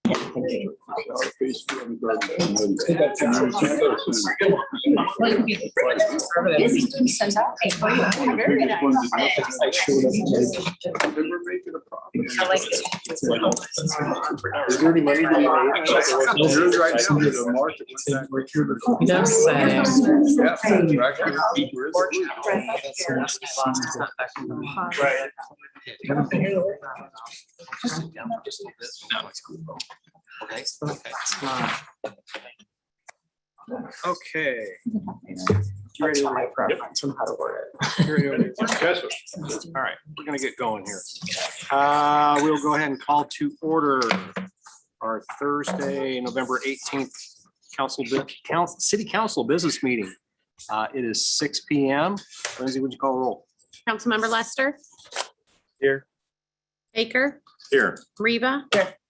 Is there any money to be made? Okay. You ready? My preference on how to word it. All right, we're gonna get going here. We'll go ahead and call to order our Thursday, November 18th City Council Business Meeting. It is 6 p.m. Lindsay, would you call a roll? Councilmember Lester. Here. Baker. Here. Reba.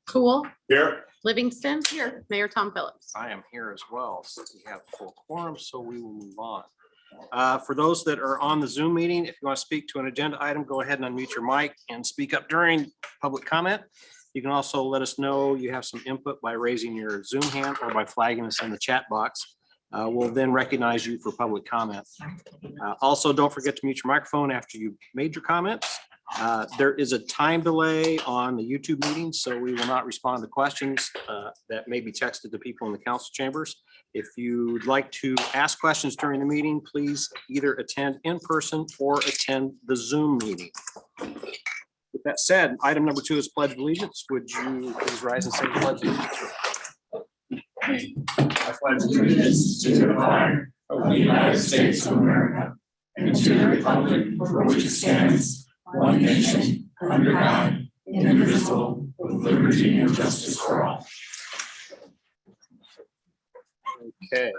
Cool. Here. Livingston. Here. Mayor Tom Phillips. I am here as well. So we have full quorum, so we will move on. For those that are on the Zoom meeting, if you want to speak to an agenda item, go ahead and unmute your mic and speak up during public comment. You can also let us know you have some input by raising your Zoom hand or by flagging us in the chat box. We'll then recognize you for public comment. Also, don't forget to mute your microphone after you've made your comments. There is a time delay on the YouTube meeting, so we will not respond to questions that may be texted to people in the council chambers. If you'd like to ask questions during the meeting, please either attend in person or attend the Zoom meeting. With that said, item number 2 is Pledge of Allegiance. Would you please rise and say the Pledge of Allegiance? I pledge allegiance to the flag of the United States of America and to the republic for which it stands, one nation, under God, indivisible, with liberty and justice for all. Okay.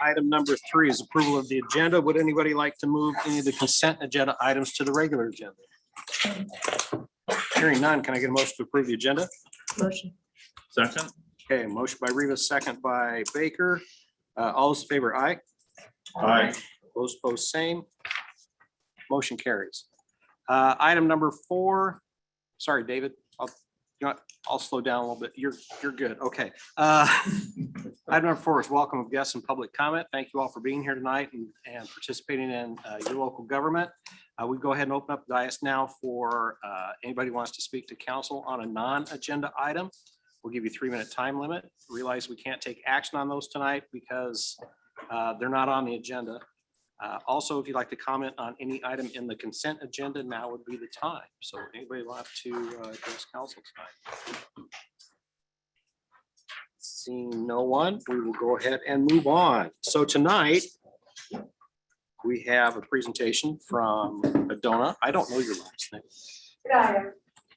Item number 3 is approval of the agenda. Would anybody like to move any of the consent agenda items to the regular agenda? Hearing none, can I get a motion to approve the agenda? Motion. Second. Okay, motion by Rivas, second by Baker. All those in favor, aye. Aye. Those opposed, same. Motion carries. Item number 4. Sorry, David. I'll slow down a little bit. You're good. Okay. Item number 4 is welcome of guests and public comment. Thank you all for being here tonight and participating in your local government. We go ahead and open up the dais now for anybody who wants to speak to council on a non-agenda item. We'll give you a 3-minute time limit. Realize we can't take action on those tonight because they're not on the agenda. Also, if you'd like to comment on any item in the consent agenda, now would be the time. So anybody want to address council tonight? Seeing no one, we will go ahead and move on. So tonight, we have a presentation from Adona. I don't know your last name.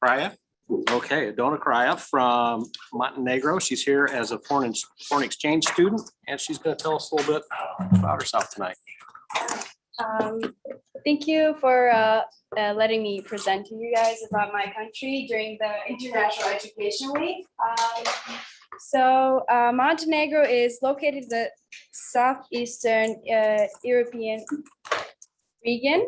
Kraya. Okay, Adona Kraya from Montenegro. She's here as a foreign exchange student, and she's going to tell us a little bit about herself tonight. Thank you for letting me present to you guys about my country during the International Education Week. Montenegro is located in the southeastern European region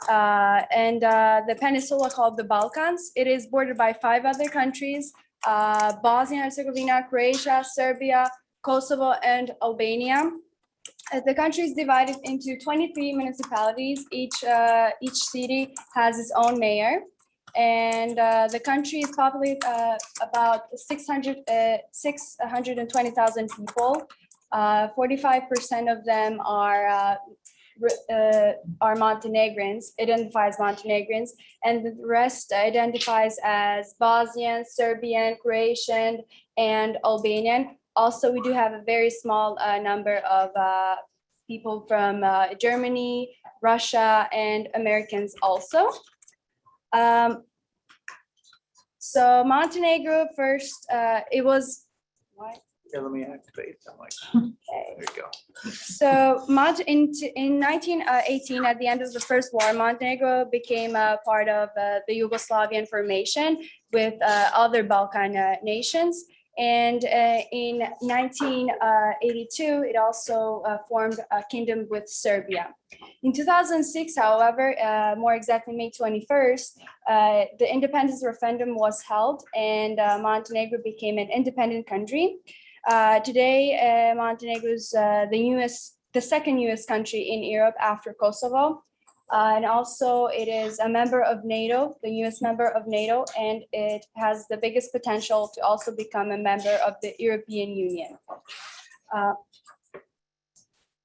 and the peninsula called the Balkans. It is bordered by 5 other countries, Bosnia and Herzegovina, Croatia, Serbia, Kosovo, and Albania. The country is divided into 23 municipalities. Each city has its own mayor. And the country is populated about 620,000 people. 45% of them are Montenegrins, identifies Montenegrins, and the rest identifies as Bosnian, Serbian, Croatian, and Albanian. Also, we do have a very small number of people from Germany, Russia, and Americans also. So Montenegro first, it was, what? Yeah, let me activate that mic. Okay. There you go. So in 1918, at the end of the First War, Montenegro became a part of the Yugoslavian formation with other Balkan nations. And in 1982, it also formed a kingdom with Serbia. In 2006, however, more exactly May 21st, the independence referendum was held and Montenegro became an independent country. Today, Montenegro is the second newest country in Europe after Kosovo. And also it is a member of NATO, the newest member of NATO, and it has the biggest potential to also become a member of the European Union.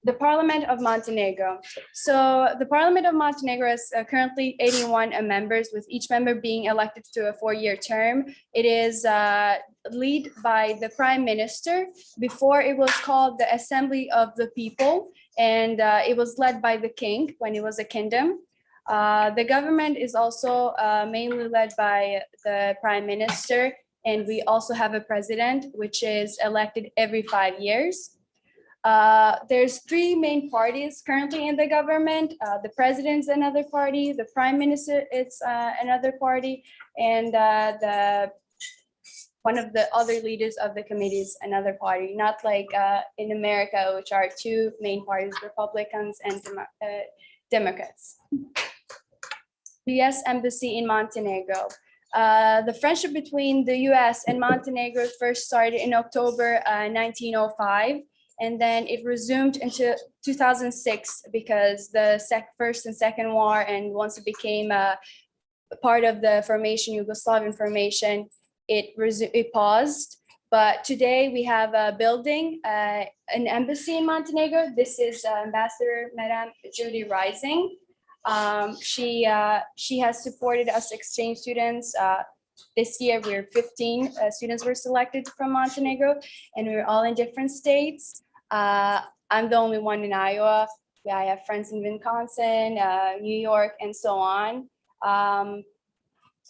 The Parliament of Montenegro. So the Parliament of Montenegro is currently 81 members, with each member being elected to a 4-year term. It is led by the Prime Minister. Before it was called the Assembly of the People, and it was led by the king when it was a kingdom. The government is also mainly led by the Prime Minister, and we also have a president, which is elected every 5 years. There's 3 main parties currently in the government. The president's another party, the prime minister is another party, and one of the other leaders of the committee is another party, not like in America, which are 2 main parties, Republicans and Democrats. The U.S. Embassy in Montenegro. The friendship between the U.S. and Montenegro first started in October 1905. And then it resumed into 2006 because the First and Second War, and once it became a part of the Yugoslavian formation, it paused. But today we have a building, an embassy in Montenegro. This is Ambassador Madame Judy Rising. She has supported us exchange students. This year, we're 15 students were selected from Montenegro, and we're all in different states. I'm the only one in Iowa. I have friends in Wisconsin, New York, and so on.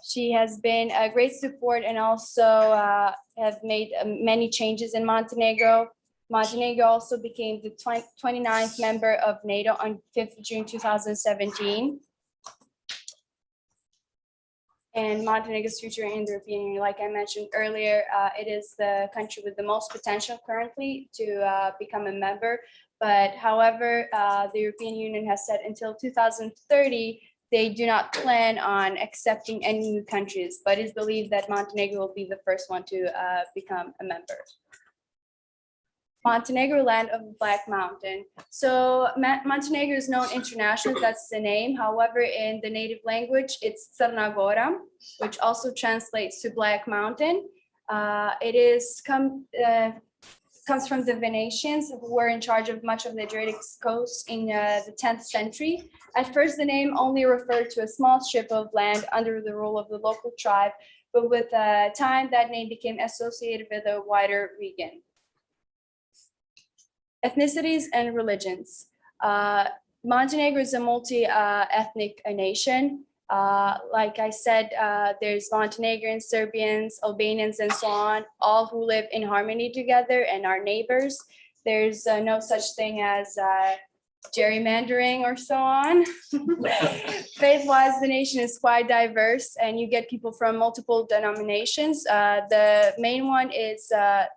She has been a great support and also have made many changes in Montenegro. Montenegro also became the 29th member of NATO on 5th June 2017. And Montenegro's future in the European Union, like I mentioned earlier, it is the country with the most potential currently to become a member. But however, the European Union has said until 2030, they do not plan on accepting any new countries, but it's believed that Montenegro will be the first one to become a member. Montenegro, land of the Black Mountain. So Montenegro is known internationally, that's the name. However, in the native language, it's Crna Gora, which also translates to Black Mountain. It comes from the Venetians, who were in charge of much of the Adriatic coast in the 10th century. At first, the name only referred to a small strip of land under the rule of the local tribe, but with time, that name became associated with a wider region. Ethnicities and religions. Montenegro is a multi-ethnic nation. Like I said, there's Montenegrins, Serbians, Albanians, and so on, all who live in harmony together and are neighbors. There's no such thing as gerrymandering or so on. Faith-wise, the nation is quite diverse, and you get people from multiple denominations. The main one is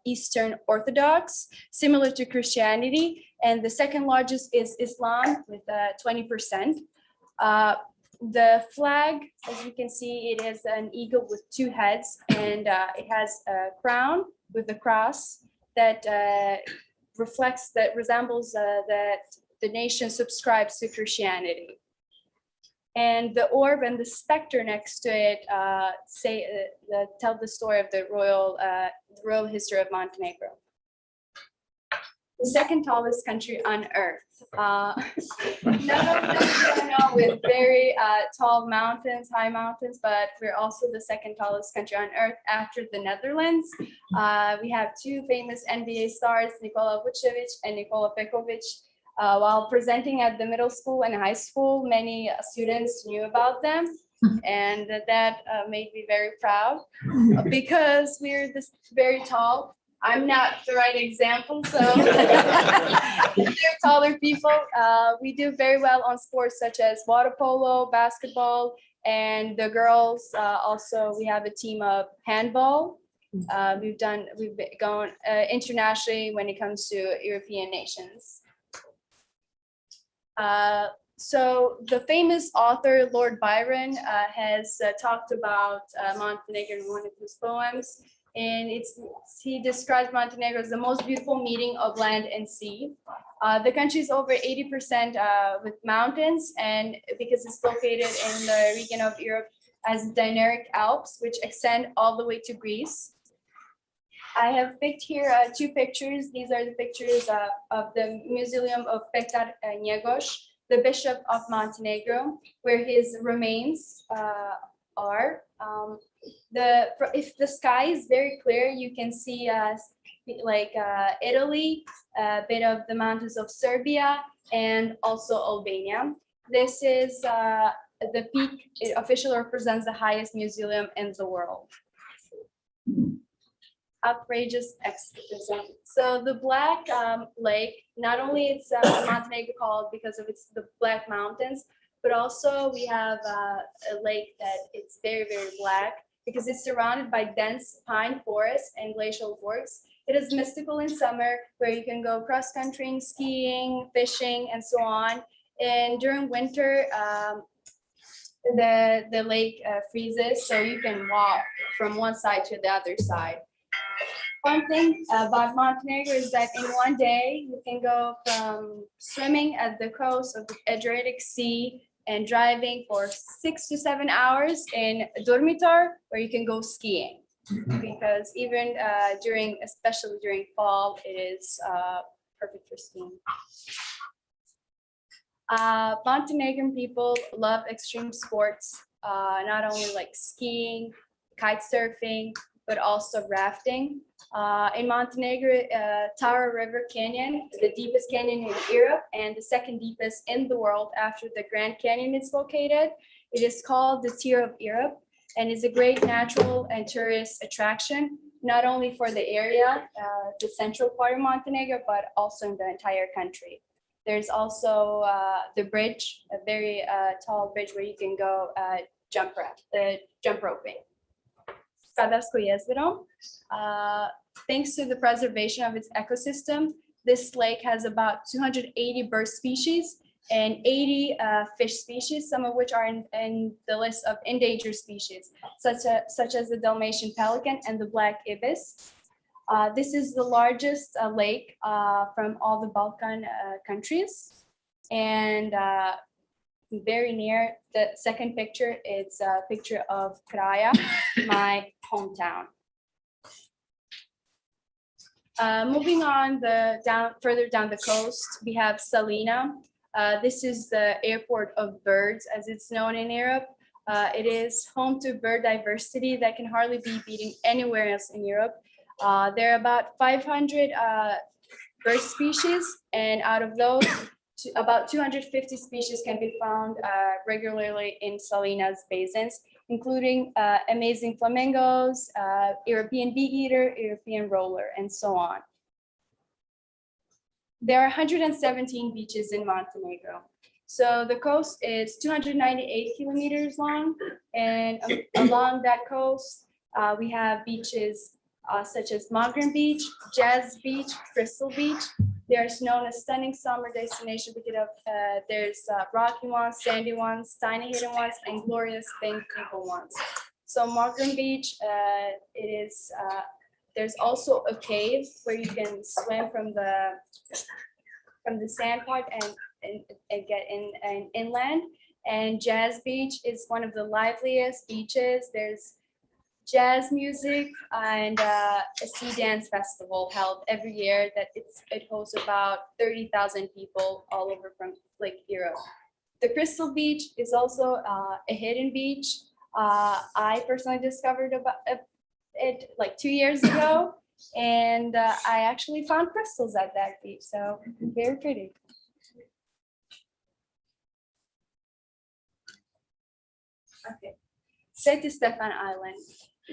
Eastern Orthodox, similar to Christianity, and the second largest is Islam with 20%. The flag, as you can see, it is an eagle with 2 heads, and it has a crown with a cross that resembles that the nation subscribes to Christianity. And the orb and the specter next to it tell the story of the royal history of Montenegro. The second tallest country on earth. None of them are with very tall mountains, high mountains, but we're also the second tallest country on earth after the Netherlands. We have 2 famous NBA stars, Nikola Vucevic and Nikola Pekovic. While presenting at the middle school and high school, many students knew about them, and that made me very proud because we're this very tall. I'm not the right example, so they're taller people. We do very well on sports such as water polo, basketball, and the girls also, we have a team of handball. We've gone internationally when it comes to European nations. So the famous author Lord Byron has talked about Montenegro in one of his poems, and he describes Montenegro as the most beautiful meeting of land and sea. The country is over 80% with mountains, and because it's located in the region of Europe as the Dinaric Alps, which extend all the way to Greece. I have picked here 2 pictures. These are the pictures of the Mausoleum of Petar Njegoš, the Bishop of Montenegro, where his remains are. If the sky is very clear, you can see Italy, a bit of the mountains of Serbia, and also Albania. This is the peak. It officially represents the highest mausoleum in the world. Outrageous exhibition. So the Black Lake, not only it's Montenegro called because of the Black Mountains, but also we have a lake that it's very, very black because it's surrounded by dense pine forests and glacial gorges. It is mystical in summer where you can go cross-country, skiing, fishing, and so on. And during winter, the lake freezes, so you can walk from one side to the other side. One thing about Montenegro is that in one day, you can go from swimming at the coast of the Adriatic Sea and driving for 6 to 7 hours in Durmitor, where you can go skiing. Because even especially during fall, it is perfect for skiing. Montenegrin people love extreme sports, not only like skiing, kite surfing, but also rafting. In Montenegro, Tara River Canyon, the deepest canyon in Europe and the second deepest in the world after the Grand Canyon is located. It is called the Tear of Europe and is a great natural and tourist attraction, not only for the area, the central part of Montenegro, but also in the entire country. There's also the bridge, a very tall bridge where you can go jump roping. Skadarsko jezero. Thanks to the preservation of its ecosystem, this lake has about 280 bird species and 80 fish species, some of which are in the list of endangered species, such as the Dalmatian pelican and the black ibis. This is the largest lake from all the Balkan countries. And very near the second picture, it's a picture of Kraja, my hometown. Moving on further down the coast, we have Salina. This is the airport of birds, as it's known in Europe. It is home to bird diversity that can hardly be beaten anywhere else in Europe. There are about 500 bird species, and out of those, about 250 species can be found regularly in Salina's basins, including amazing flamingos, European bee eater, European roller, and so on. There are 117 beaches in Montenegro. So the coast is 298 kilometers long, and along that coast, we have beaches such as Mogren Beach, Jazz Beach, Crystal Beach. There's known as stunning summer destination because of there's rocky ones, sandy ones, tiny hidden ones, and glorious pink people ones. So Mogren Beach, there's also a cave where you can swim from the sand part and get inland. And Jazz Beach is one of the liveliest beaches. There's jazz music and a sea dance festival held every year that it hosts about 30,000 people all over from Europe. The Crystal Beach is also a hidden beach. I personally discovered about it like 2 years ago, and I actually found crystals at that beach, so very pretty. Okay, Stephan Island.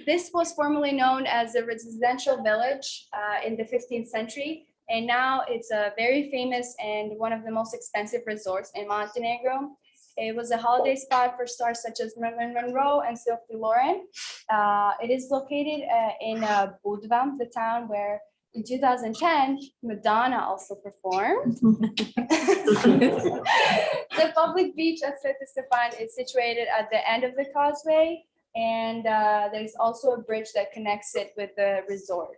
This was formerly known as a residential village in the 15th century, and now it's a very famous and one of the most expensive resorts in Montenegro. It was a holiday spot for stars such as Marilyn Monroe and Sophie Loren. It is located in Budva, the town where in 2010, Madonna also performed. The public beach at Stephan is situated at the end of the causeway, and there's also a bridge that connects it with the resort.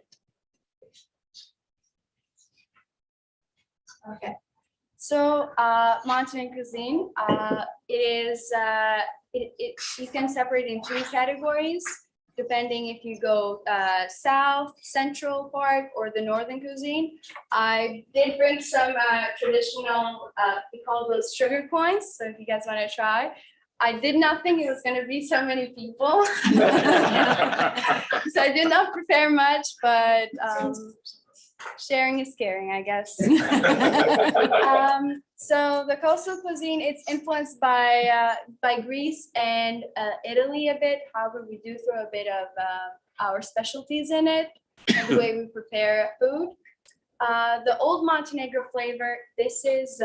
Okay, so Montenegrin cuisine, you can separate in 3 categories, depending if you go south, central part, or the northern cuisine. I did bring some traditional, we call those sugar coins, so if you guys want to try. I did not think it was going to be so many people. So I did not prepare much, but sharing is caring, I guess. So the coastal cuisine, it's influenced by Greece and Italy a bit. However, we do throw a bit of our specialties in it and the way we prepare food. The old Montenegro flavor, this is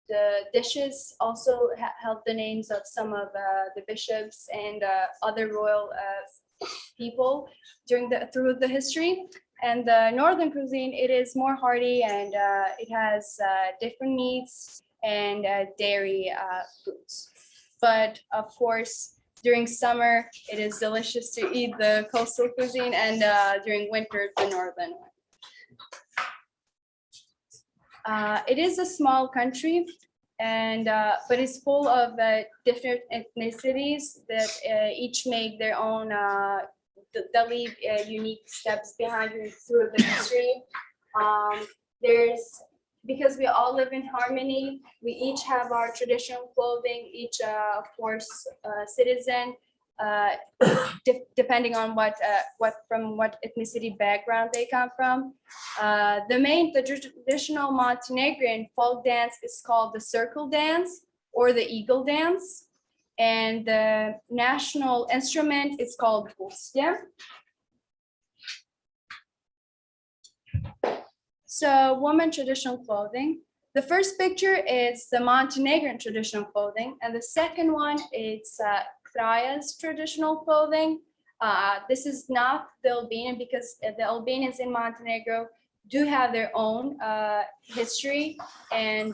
the dishes also held the names of some of the bishops and other royal people through the history. And the northern cuisine, it is more hearty and it has different meats and dairy foods. But of course, during summer, it is delicious to eat the coastal cuisine, and during winter, the northern one. It is a small country, and but it's full of different ethnicities that each make their own. That leave unique steps behind you through the history. Because we all live in harmony, we each have our traditional clothing, each, of course, citizen, depending on what ethnicity background they come from. The traditional Montenegrin folk dance is called the circle dance or the eagle dance. And the national instrument is called gusja. So women traditional clothing. The first picture is the Montenegrin traditional clothing, and the second one is Kraja's traditional clothing. This is not the Albanian, because the Albanians in Montenegro do have their own history, and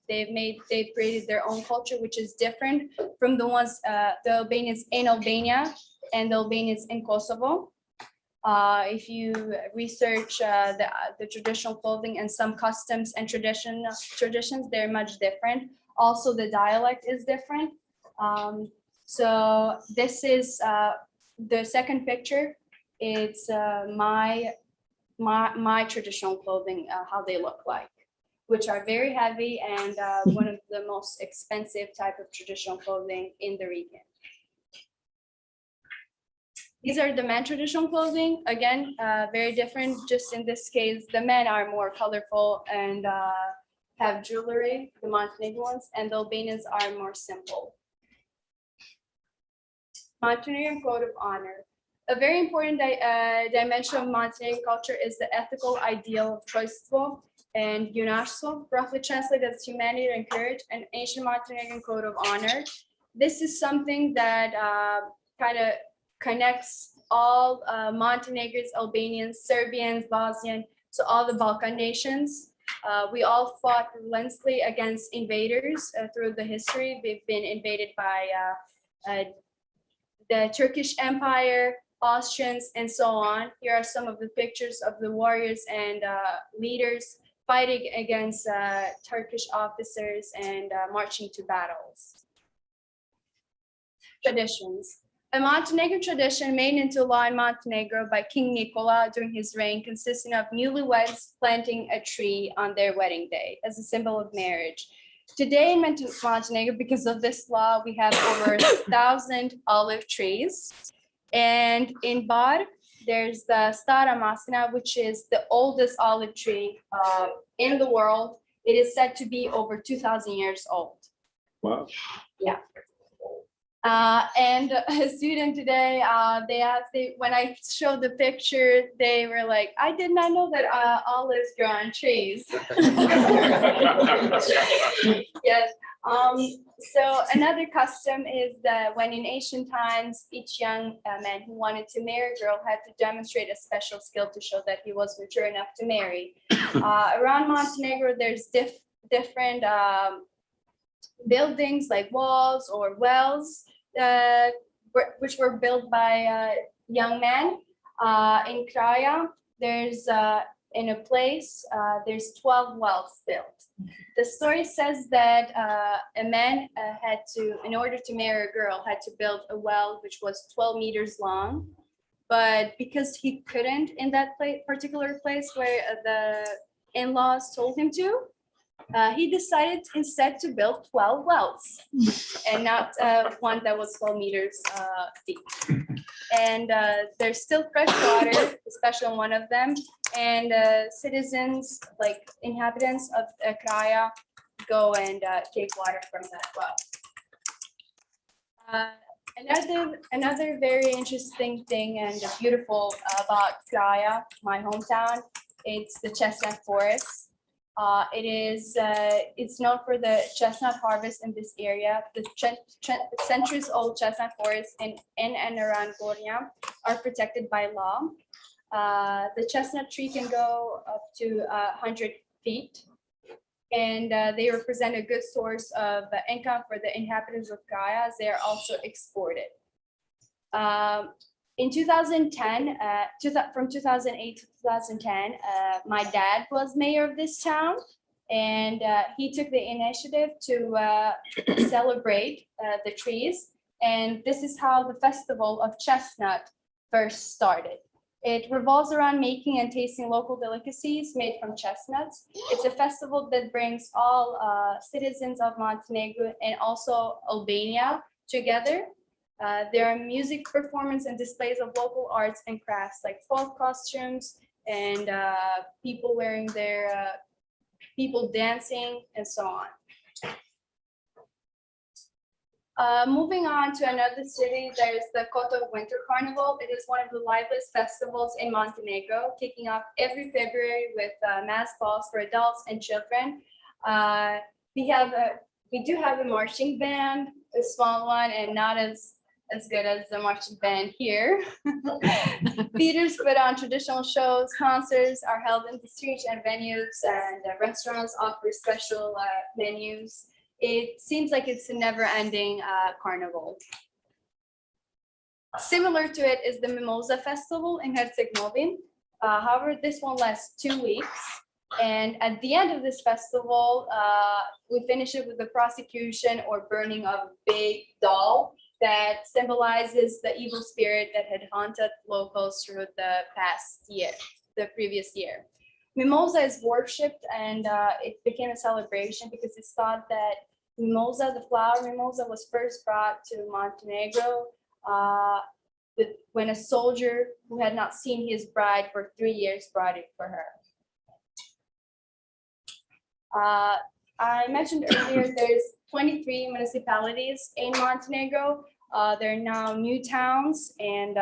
they've created their own culture, which is different from the ones the Albanians in Albania and the Albanians in Kosovo. If you research the traditional clothing and some customs and traditions, they're much different. Also, the dialect is different. So this is the second picture. It's my traditional clothing, how they look like, which are very heavy and one of the most expensive type of traditional clothing in the region. These are the men traditional clothing. Again, very different. Just in this case, the men are more colorful and have jewelry, the Montenegrin ones, and the Albanians are more simple. Montenegrin code of honor. A very important dimension of Montenegrin culture is the ethical ideal of trojstvo and junaštvo, roughly translated as humanity and courage, an ancient Montenegrin code of honor. This is something that kind of connects all Montenegrins, Albanians, Serbians, Bosnian, so all the Balkan nations. We all fought relentlessly against invaders through the history. We've been invaded by the Turkish Empire, Austrians, and so on. Here are some of the pictures of the warriors and leaders fighting against Turkish officers and marching to battles. Traditions. A Montenegrin tradition made into law in Montenegro by King Nikola during his reign, consisting of newlyweds planting a tree on their wedding day as a symbol of marriage. Today in Montenegro, because of this law, we have over 1,000 olive trees. And in Bar, there's the Stara Masina, which is the oldest olive tree in the world. It is said to be over 2,000 years old. Wow. Yeah. And a student today, they asked, when I showed the picture, they were like, I did not know that olives grow on trees. Yes, So another custom is that when in ancient times, each young man who wanted to marry a girl had to demonstrate a special skill to show that he was mature enough to marry. Around Montenegro, there's different buildings like walls or wells, which were built by young men. In Kraja, there's in a place, there's 12 wells built. The story says that a man had to, in order to marry a girl, had to build a well which was 12 meters long. But because he couldn't in that particular place where the in-laws told him to, he decided instead to build 12 wells and not one that was 12 meters deep. And there's still fresh water, especially in one of them. And citizens, like inhabitants of Kraja, go and take water from that well. Another very interesting thing and beautiful about Kraja, my hometown, it's the Chestnut Forest. It's known for the chestnut harvest in this area. The centuries-old chestnut forests in and around Gornja are protected by law. The chestnut tree can go up to 100 feet, and they represent a good source of income for the inhabitants of Kraja, as they are also exported. In 2010, from 2008 to 2010, my dad was mayor of this town, and he took the initiative to celebrate the trees. And this is how the festival of chestnut first started. It revolves around making and tasting local delicacies made from chestnuts. It's a festival that brings all citizens of Montenegro and also Albania together. There are music performance and displays of local arts and crafts like folk costumes and people wearing their, people dancing and so on. Moving on to another city, there's the Koto Winter Carnival. It is one of the liveliest festivals in Montenegro, kicking off every February with mass balls for adults and children. We do have a marching band, a small one, and not as good as the marching band here. Theaters put on traditional shows, concerts are held in the streets and venues, and restaurants offer special menus. It seems like it's a never-ending carnival. Similar to it is the Mimosa Festival in Herzegovina. However, this one lasts 2 weeks. And at the end of this festival, we finish it with the prosecution or burning of a big doll that symbolizes the evil spirit that had haunted locals through the past year, the previous year. Mimosa is worshipped, and it became a celebration because it's thought that mimosa, the flower mimosa, was first brought to Montenegro when a soldier who had not seen his bride for 3 years brought it for her. I mentioned earlier there's 23 municipalities in Montenegro. There are now new towns and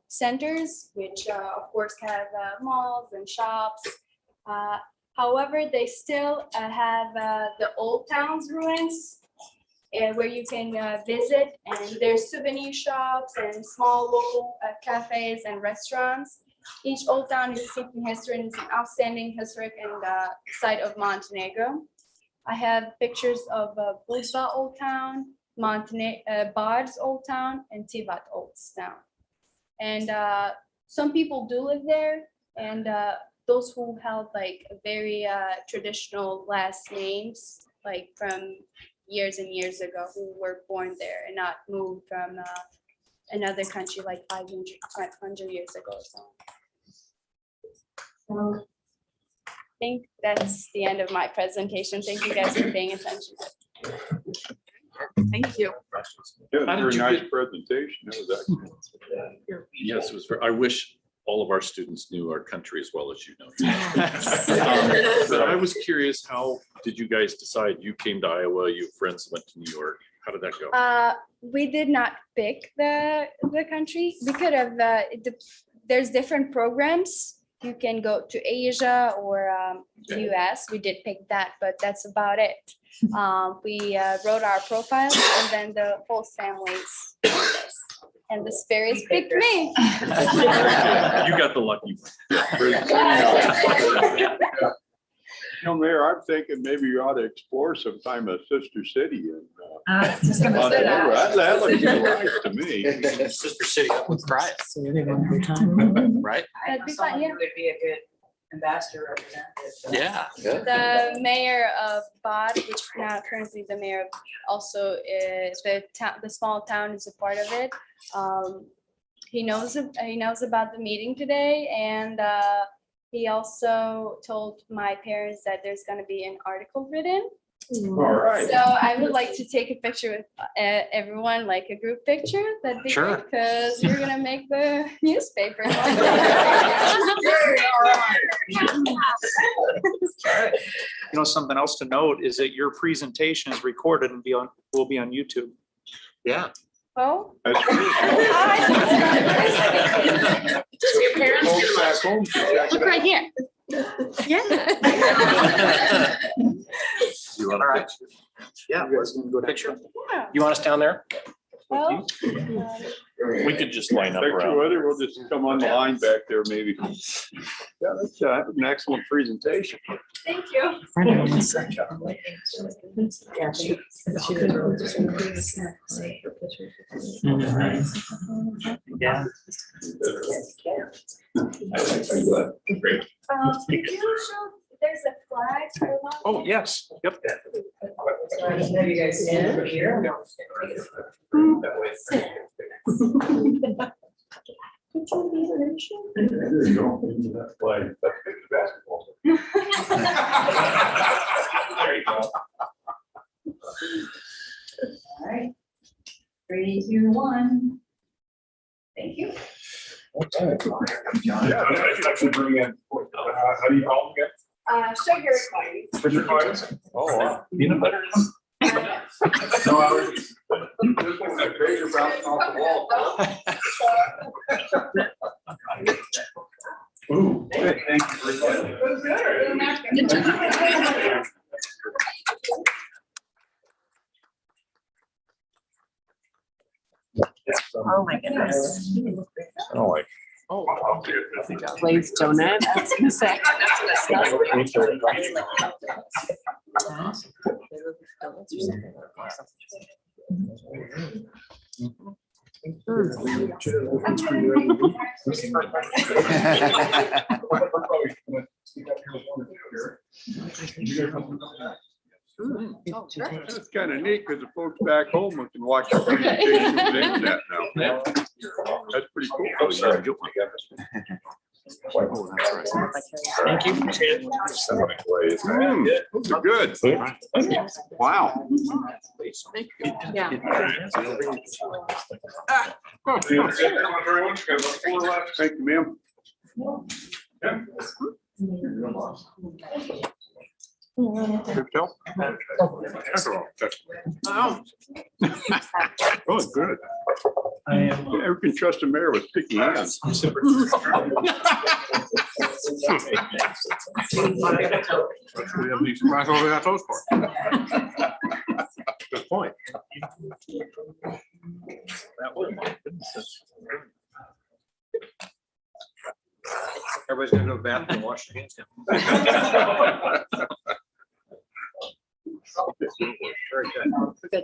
centers, which of course have malls and shops. However, they still have the old town's ruins where you can visit, and there's souvenir shops and small local cafes and restaurants. Each old town is steeped in history and is an outstanding historic and site of Montenegro. I have pictures of Budva Old Town, Bar's Old Town, and Tivat Old Town. And some people do live there, and those who held like very traditional last names, like from years and years ago, who were born there and not moved from another country like 500 years ago or so. So I think that's the end of my presentation. Thank you guys for paying attention. Thank you. Yeah, How did very you nice get- presentation. That was excellent. Yes, it was, I wish all of our students knew our country as well as you know. But I was curious, how did you guys decide? You came to Iowa, you friends went to New York. How did that go? We did not pick the country. We could have, there's different programs you can go to Asia or US. We did pick that, but that's about it. We wrote our profiles and then the host families. And the spirits picked me. You got the lucky one. Mayor, I'm thinking maybe you ought to explore sometime a sister city. Just gonna say Montenegro. that. That looks nice to me. Sister city up with pride, So you're gonna have a good time. right? That'd be fun, yeah. Would be a good ambassador representative. Yeah. The mayor of Bod, which now currently the mayor also is the town, the small town is a part of it. He knows about the meeting today, and he also told my parents that there's gonna be an article written. All right. So I would like to take a picture with everyone, like a group picture. That'd be Sure. great, because you're gonna make the newspaper. Something else to note is that your presentation is recorded and will be on YouTube. Yeah. Oh. That's good. Your parents Folks back home can check Look it right here. Yeah. You want All a right. picture? Yeah. You guys can go down. Picture. Yeah. You want us down there? Well, We could just line up around. Whether we'll just come on the line back there maybe. Yeah, that's an excellent presentation. thank you. Yeah. Great. Could you show, there's a flag. Oh, yes. Yep. Have you guys seen it here? There you go. Into that flag. That's good basketball. There you go. All right. 3, 2, 1. Thank you. Yeah, I should bring in, how do you call them Sugar cookies. again? Sugar cookies? Oh, wow. Peanut butter? No, I was. This one's that crazy bouncing off the wall. Ooh, good, thank you very much. Oh, my goodness. Oh, like. Oh. I'll do it. Glazed donut. I was gonna say. It's kind of neat because the folks back home can watch the presentation on the internet now. That's pretty cool. Thank you. Those are good. Wow. Yeah. Thank you, ma'am. Good job. Oh, good. You can trust a mayor with sticky hands. We have these, that's what we got those for. Good point. That was my goodness. Everybody's gonna go to the bathroom and wash their hands down. Very good.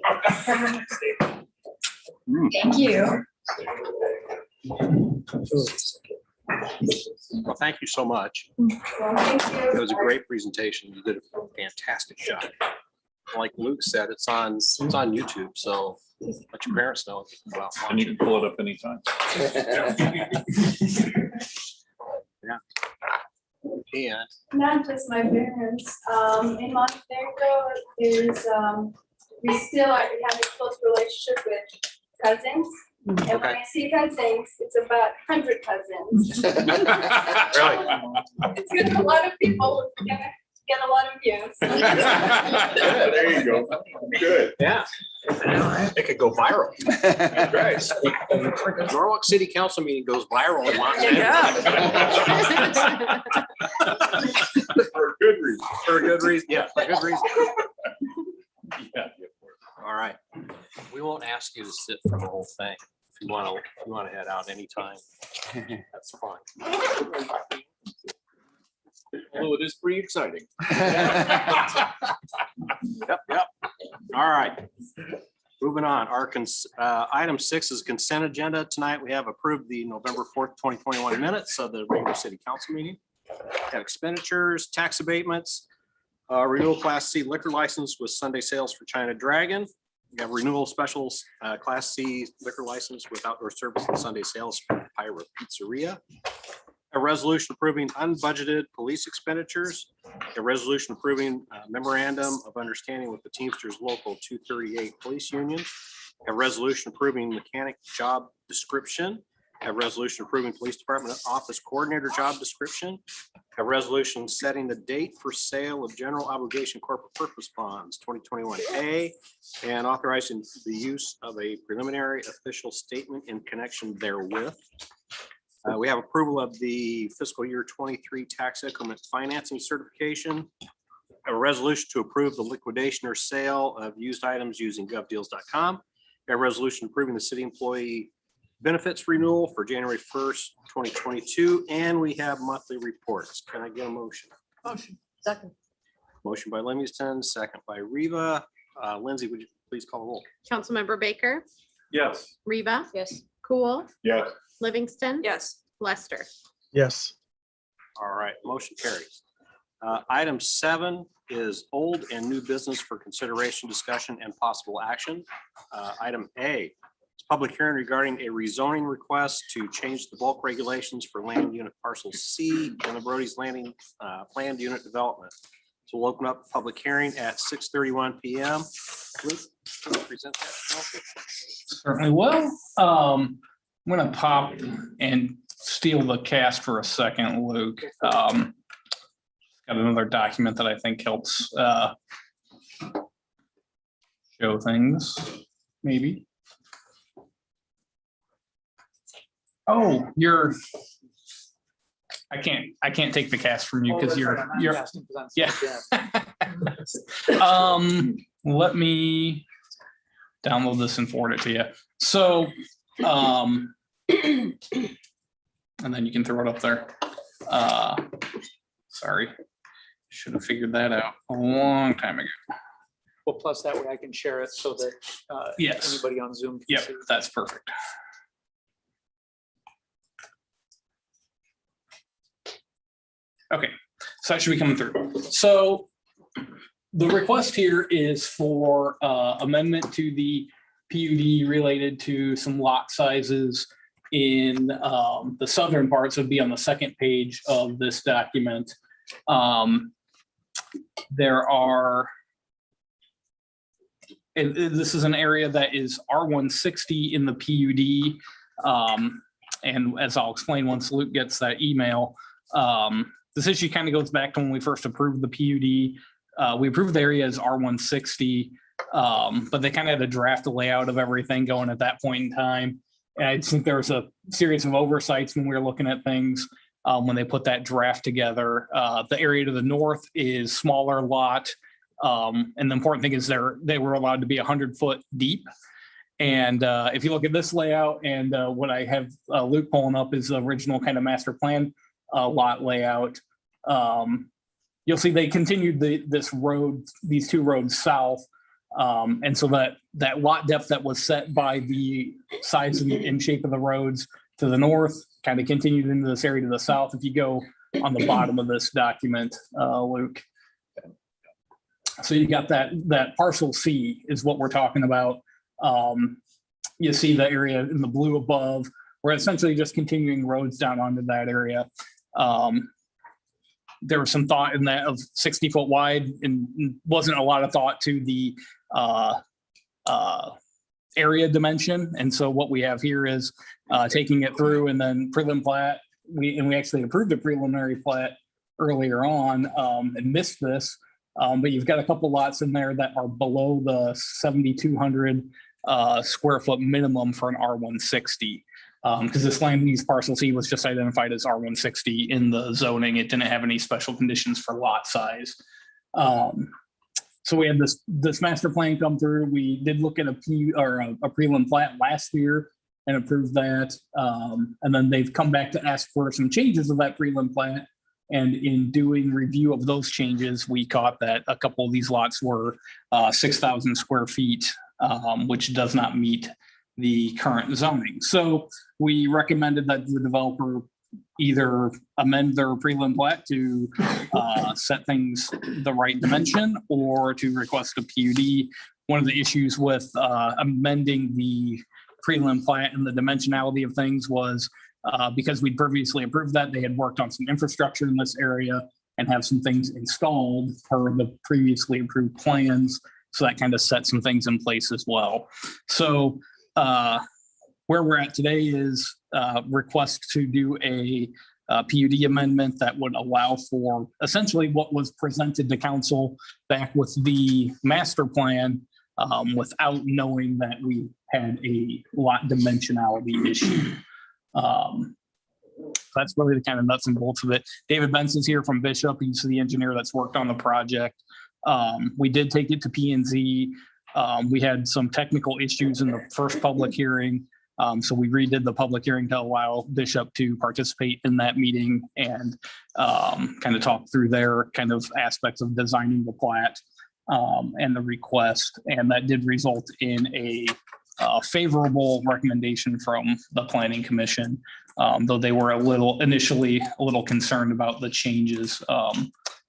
Thank you. Well, thank you so much. Well, thank you. It was a great presentation. You did a fantastic job. Like Luke said, it's on YouTube, so let your parents know. Well, And you can pull it up anytime. yeah. And Not just my parents, in Montenegro is, we still are, we have a close relationship with cousins. And when Okay. I see cousins, it's about 100 cousins. really, It's good, a lot of people get a lot of views. There you go. Good. yeah. It could go viral. That's right. Norwalk City Council meeting goes viral in Montana. For a good reason. For a good reason, yeah, for a good reason. Yeah. All right. We won't ask you to sit for the whole thing. If you want to head out anytime, that's fine. Although it is pretty exciting. Yep. All right. Moving on, item 6 is consent agenda. Tonight, we have approved the November 4th, 2021 minutes of the regular city council meeting. Got expenditures, tax abatements, renewal Class C liquor license with Sunday sales for China Dragon. We have renewal specials, Class C liquor license with outdoor service and Sunday sales for Pyra Pizzeria. A resolution approving unbudgeted police expenditures. A resolution approving memorandum of understanding with the Teamsters Local 238 Police Union. A resolution approving mechanic job description. A resolution approving police department office coordinator job description. A resolution setting the date for sale of general obligation corporate purpose bonds 2021A and authorizing the use of a preliminary official statement in connection therewith. We have approval of the fiscal year 23 tax increment financing certification. A resolution to approve the liquidation or sale of used items using govdeals.com. A resolution approving the city employee benefits renewal for January 1st, 2022. And we have monthly reports. Can I get a motion? Motion. Second. Motion by Livingston, second by Reva. Lindsay, would you please call the roll? Councilmember Baker, Yes. Reva, Yes. Cool, Yes. Livingston. Yes. Lester. Yes. All right, motion carries. Item 7 is old and new business for consideration, discussion, and possible action. Item A is public hearing regarding a rezoning request to change the bulk regulations for land unit parcel C in the Brody's Landing planned unit development. So we'll open up the public hearing at 6:31 p.m. Luke, can you present that? Certainly will. I'm gonna pop and steal the cast for a second, Luke. Got another document that I think helps show things, maybe. Oh, I can't take the cast from you because you're yeah. Let me download this and forward it to you. So and then you can throw it up there. Sorry, should have figured that out a long time ago. Well, plus that way I can share it so that Yes. anybody on Zoom can Yep, see. that's perfect. Okay, so that should be coming through. So the request here is for amendment to the PUD related to some lot sizes in the southern parts. Would be on the second page of this document. There are, this is an area that is R160 in the PUD. And as I'll explain once Luke gets that email, this issue kind of goes back to when we first approved the PUD. We approved the area as R160, but they kind of had a draft layout of everything going at that point in time. And I think there was a series of oversights when we were looking at things when they put that draft together. The area to the north is smaller lot. And the important thing is they were allowed to be 100-foot deep. And if you look at this layout and what I have Luke pulling up is the original kind of master plan lot layout. You'll see they continued these two roads south. And so that lot depth that was set by the size and shape of the roads to the north kind of continued into this area to the south. If you go on the bottom of this document, Luke. So you got that parcel C is what we're talking about. You see the area in the blue above. We're essentially just continuing roads down onto that area. There was some thought in that of 60 foot wide and wasn't a lot of thought to the area dimension. And so what we have here is taking it through and then prelim plat. We actually approved a preliminary plat earlier on and missed this. But you've got a couple lots in there that are below the 7,200 square foot minimum for an R160. Because this land use parcel C was just identified as R160 in the zoning. It didn't have any special conditions for lot size. So we had this master plan come through. We did look at a prelim plat last year and approved that. And then they've come back to ask for some changes of that prelim plat. And in doing review of those changes, we caught that a couple of these lots were 6,000 square feet, which does not meet the current zoning. So we recommended that the developer either amend their prelim plat to set things the right dimension or to request a PUD. One of the issues with amending the prelim plat and the dimensionality of things was because we'd previously approved that, they had worked on some infrastructure in this area and have some things installed per the previously approved plans. So that kind of set some things in place as well. So where we're at today is request to do a PUD amendment that would allow for essentially what was presented to council back with the master plan without knowing that we had a lot dimensionality issue. That's really the kind of nuts and bolts of it. David Benson's here from Bishop. He's the engineer that's worked on the project. We did take it to P&Z. We had some technical issues in the first public hearing. So we redid the public hearing to allow Bishop to participate in that meeting and kind of talk through their kind of aspects of designing the plat and the request. And that did result in a favorable recommendation from the Planning Commission, though they were initially a little concerned about the changes.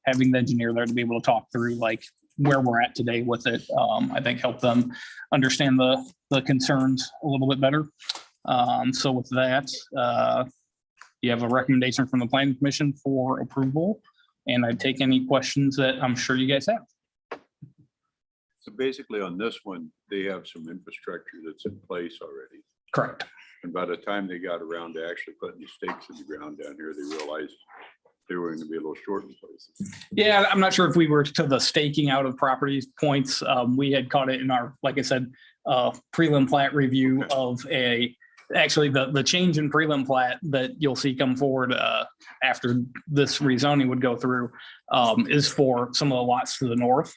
Having the engineer there to be able to talk through like where we're at today with it, I think helped them understand the concerns a little bit better. So with that, you have a recommendation from the Planning Commission for approval, and I'd take any questions that I'm sure you guys have. So basically on this one, they have some infrastructure that's in place already. Correct. And by the time they got around to actually putting the stakes in the ground down here, they realized they were going to be a little short in places. Yeah, I'm not sure if we were to the staking out of properties points. We had caught it in our, like I said, prelim plat review of actually the change in prelim plat that you'll see come forward after this rezoning would go through is for some of the lots to the north.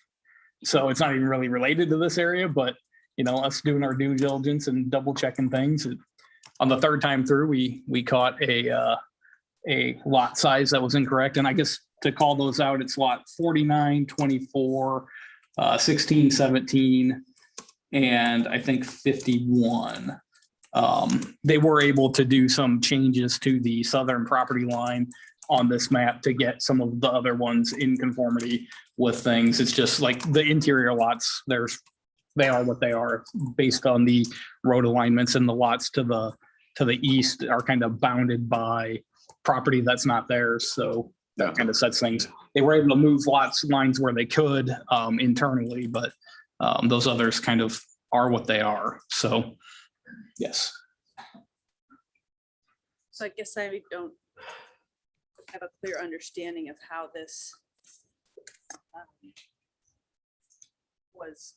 So it's not even really related to this area, but you know, us doing our due diligence and double checking things. On the third time through, we caught a lot size that was incorrect. And I guess to call those out, it's lot 49, 24, 16, 17, and I think 51. They were able to do some changes to the southern property line on this map to get some of the other ones in conformity with things. It's just like the interior lots, they are what they are based on the road alignments, and the lots to the east are kind of bounded by property that's not theirs. So that kind of sets things. They were able to move lines where they could internally, but those others kind of are what they are. So yes. So I guess I don't have a clear understanding of how this was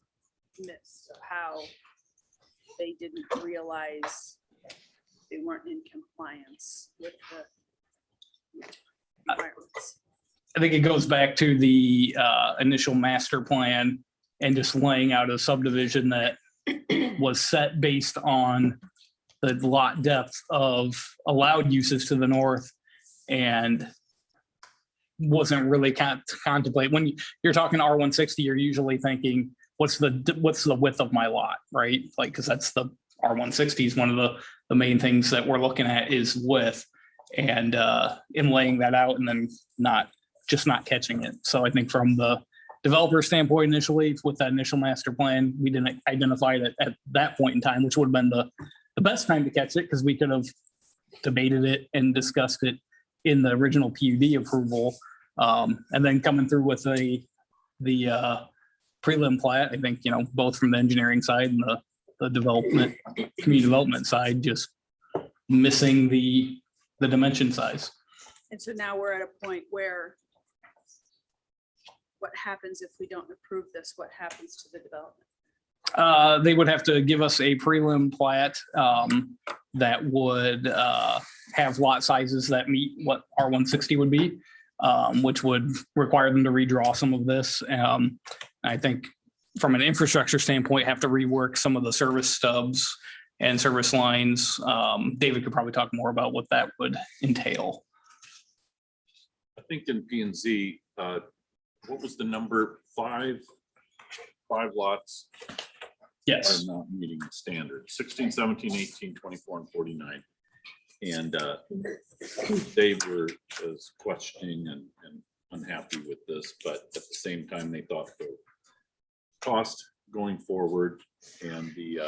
missed, of how they didn't realize they weren't in compliance with the requirements. I think it goes back to the initial master plan and just laying out a subdivision that was set based on the lot depth of allowed uses to the north and wasn't really contemplate. When you're talking R160, you're usually thinking, what's the width of my lot, right? Like, because that's the R160 is one of the main things that we're looking at is width, and in laying that out and then not catching it. So I think from the developer standpoint, initially with that initial master plan, we didn't identify it at that point in time, which would have been the best time to catch it, because we could have debated it and discussed it in the original PUD approval. And then coming through with the prelim plat, I think, both from the engineering side and the development, community development side, just missing the dimension size. And so now we're at a point where what happens if we don't approve this? What happens to the development? They would have to give us a prelim plat that would have lot sizes that meet what R160 would be, which would require them to redraw some of this. I think from an infrastructure standpoint, have to rework some of the service stubs and service lines. David could probably talk more about what that would entail. I think in P and Z, what was the number? Five lots Yes. are not meeting the standard, 16, 17, 18, 24, and 49. And they were questioning and unhappy with this, but at the same time, they thought the cost going forward and the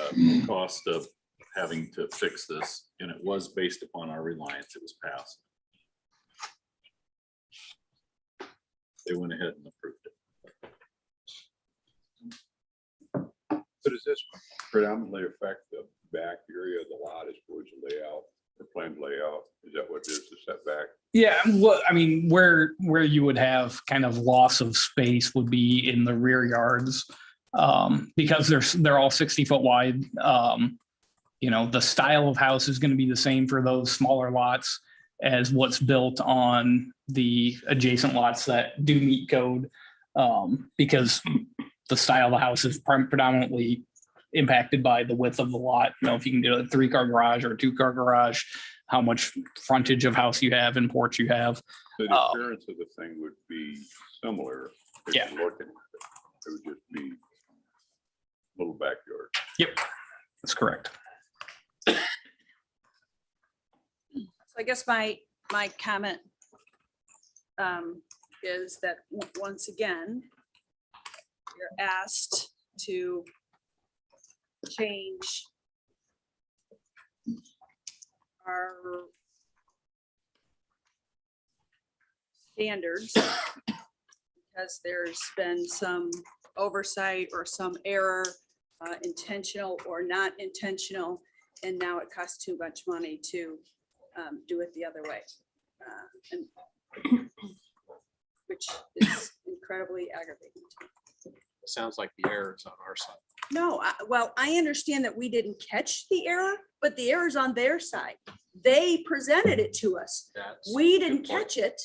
cost of having to fix this, and it was based upon our reliance, it was passed. They went ahead and approved it. So does this predominantly affect the back area of the lot as far as the layout or planned layout? Is that what it is, the setback? Yeah, well, I mean, where you would have kind of loss of space would be in the rear yards, because they're all 60-foot wide. You know, the style of house is going to be the same for those smaller lots as what's built on the adjacent lots that do meet code, because the style of the house is predominantly impacted by the width of the lot. You know, if you can do a 3-car garage or a 2-car garage, how much frontage of house you have and porch you have. So the appearance of the thing would be similar. If Yeah. you're looking at it. It would just be little backyard. Yep, that's correct. So I guess my comment is that once again, you're asked to change our standards because there's been some oversight or some error, intentional or not intentional, and now it costs too much money to do it the other way, and which is incredibly aggravating. It sounds like the error is on our side. No, well, I understand that we didn't catch the error, but the error's on their side. They presented it to us. We didn't catch it,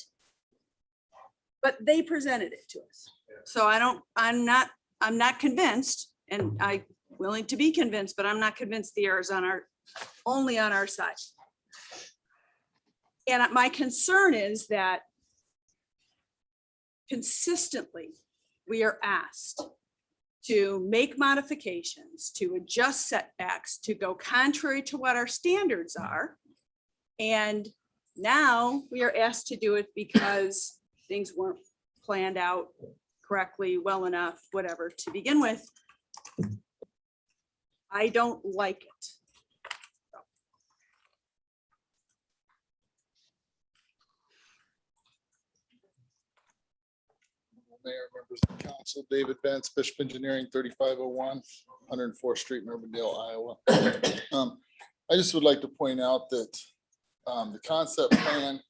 but they presented it to us. So I'm not convinced, and I'm willing to be convinced, but I'm not convinced the error's only on our side. And my concern is that consistently we are asked to make modifications, to adjust setbacks, to go contrary to what our standards are. And now we are asked to do it because things weren't planned out correctly, well enough, whatever, to begin with. I don't like it. Mayor, members of the council, David Benz, Bishop Engineering, 3501, 104th Street, Urbandale, Iowa. I just would like to point out that the concept plan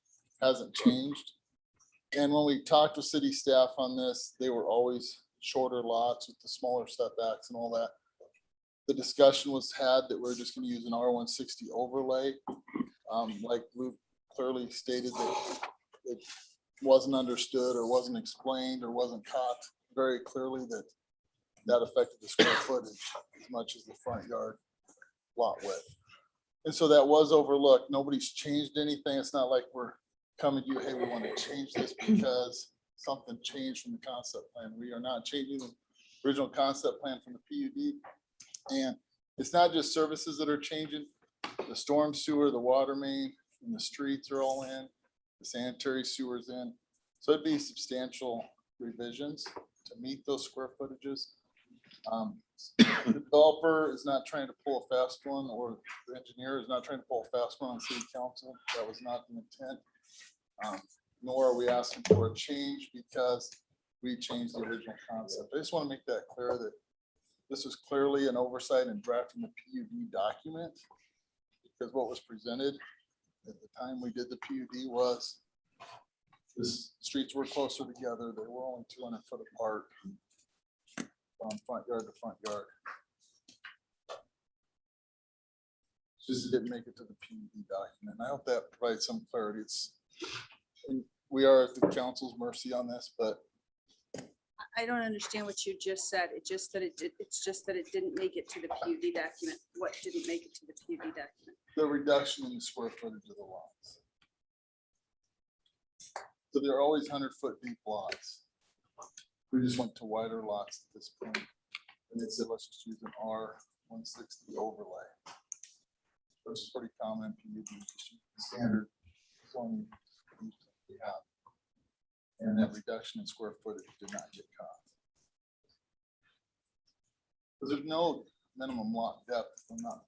hasn't changed. And when we talked with city staff on this, they were always shorter lots with the smaller setbacks and all that. The discussion was had that we're just going to use an R160 overlay. Like Luke clearly stated that it wasn't understood or wasn't explained or wasn't caught very clearly that affected the square footage as much as the front yard lot width. And so that was overlooked. Nobody's changed anything. It's not like we're coming to you, hey, we want to change this because something changed from the concept plan. We are not changing the original concept plan from the PUD. And it's not just services that are changing. The storm sewer, the water main, and the streets are all in. The sanitary sewers in. So it'd be substantial revisions to meet those square footages. The developer is not trying to pull a fast one, or the engineer is not trying to pull a fast one on city council. That was not the intent. Nor are we asking for a change because we changed the original concept. I just want to make that clear that this was clearly an oversight in drafting the PUD document, because what was presented at the time we did the PUD was streets were closer together. They were only 200 foot apart from front yard to front yard. Just didn't make it to the PUD document. I hope that provides some clarity. And we are at the council's mercy on this, but I don't understand what you just said. It's just that it didn't make it to the PUD document. What didn't make it to the PUD document? the reduction in the square footage of the lots. So they're always 100-foot deep lots. We just went to wider lots at this point. And they said, let's just use an R160 overlay. Which is pretty common in PUD, standard zoning we have. And that reduction in square footage did not get caught. Because there's no minimum lot depth, if I'm not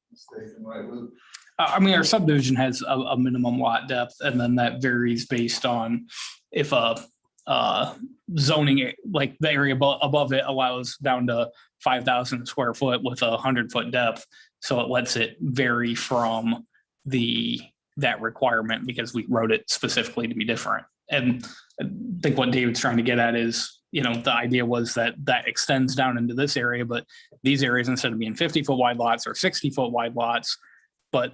mistaken, right, Luke? I mean, our subdivision has a minimum lot depth, and then that varies based on if zoning, like the area above it allows down to 5,000 square foot with 100-foot depth. So it lets it vary from that requirement because we wrote it specifically to be different. And I think what David's trying to get at is, the idea was that extends down into this area, but these areas, instead of being 50-foot wide lots or 60-foot wide lots, but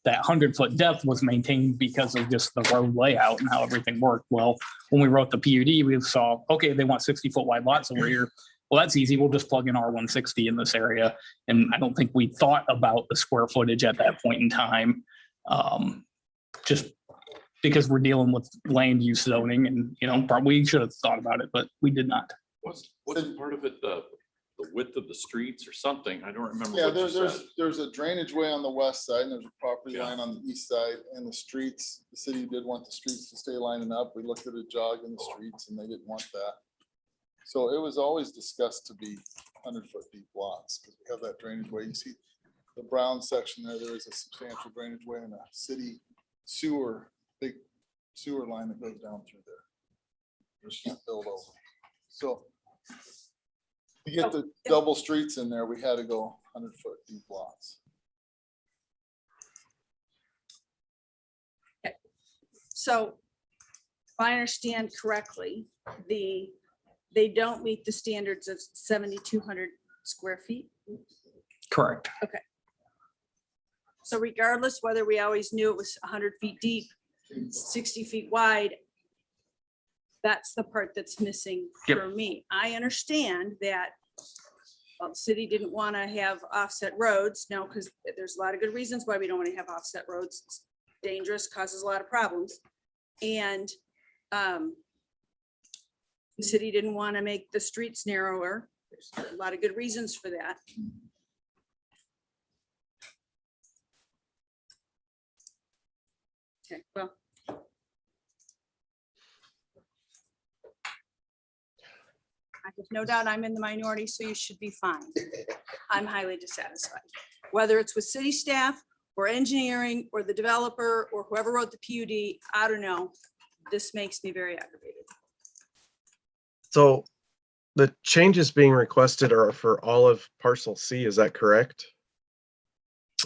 that 100-foot depth was maintained because of just the road layout and how everything worked. Well, when we wrote the PUD, we saw, okay, they want 60-foot wide lots over here. Well, that's easy. We'll just plug in R160 in this area. And I don't think we thought about the square footage at that point in time. Just because we're dealing with land use zoning and, probably should have thought about it, but we did not. Wasn't part of it the width of the streets or something? I don't remember. Yeah, what you said. there's a drainage way on the west side and there's a property line on the east side, and the streets, the city did want the streets to stay lining up. We looked at a jog in the streets and they didn't want that. So it was always discussed to be 100-foot deep lots because we have that drainage way. You see the brown section there is a substantial drainage way and a city sewer, big sewer line that goes down through there. Just can't build over. So to get the double streets in there, we had to go 100-foot deep lots. So if I understand correctly, they don't meet the standards of 7,200 square feet. Correct. So regardless whether we always knew it was 100 feet deep, 60 feet wide, that's the part that's missing for me. I understand that the city didn't want to have offset roads now, because there's a lot of good reasons why we don't want to have offset roads. It's dangerous, causes a lot of problems. And the city didn't want to make the streets narrower. There's a lot of good reasons for that. Okay, well. I have no doubt I'm in the minority, so you should be fine. I'm highly dissatisfied. Whether it's with city staff or engineering or the developer or whoever wrote the PUD, I don't know. This makes me very aggravated. So the changes being requested are for all of parcel C, is that correct?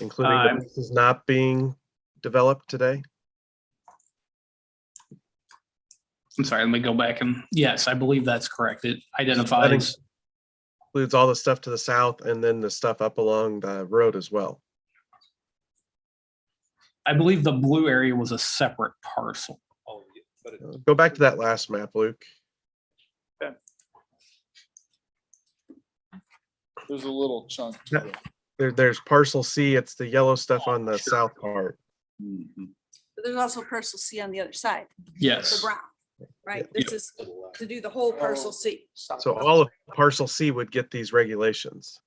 Including the pieces not being developed today? I'm sorry, let me go back and yes, I believe that's correct. It identifies. Includes all the stuff to the south and then the stuff up along the road as well. I believe the blue area was a separate parcel. Go back to that last map, Luke. There's a little chunk. There's parcel C. It's the yellow stuff on the south part. But there's also parcel C on the other side, the Yes. brown, right? This is to do the whole parcel C. So all of parcel C would get these regulations.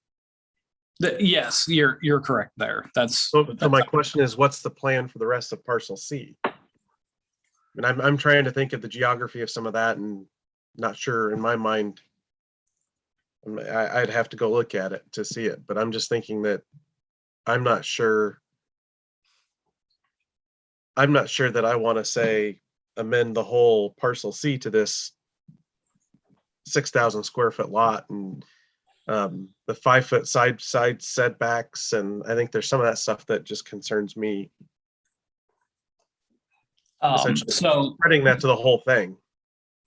Yes, you're correct there. That's So my question is, what's the plan for the rest of parcel C? And I'm trying to think of the geography of some of that and not sure in my mind. I'd have to go look at it to see it, but I'm just thinking that I'm not sure that I want to say amend the whole parcel C to this 6,000 square foot lot and the 5-foot side setbacks. And I think there's some of that stuff that just concerns me. Essentially So, spreading that to the whole thing.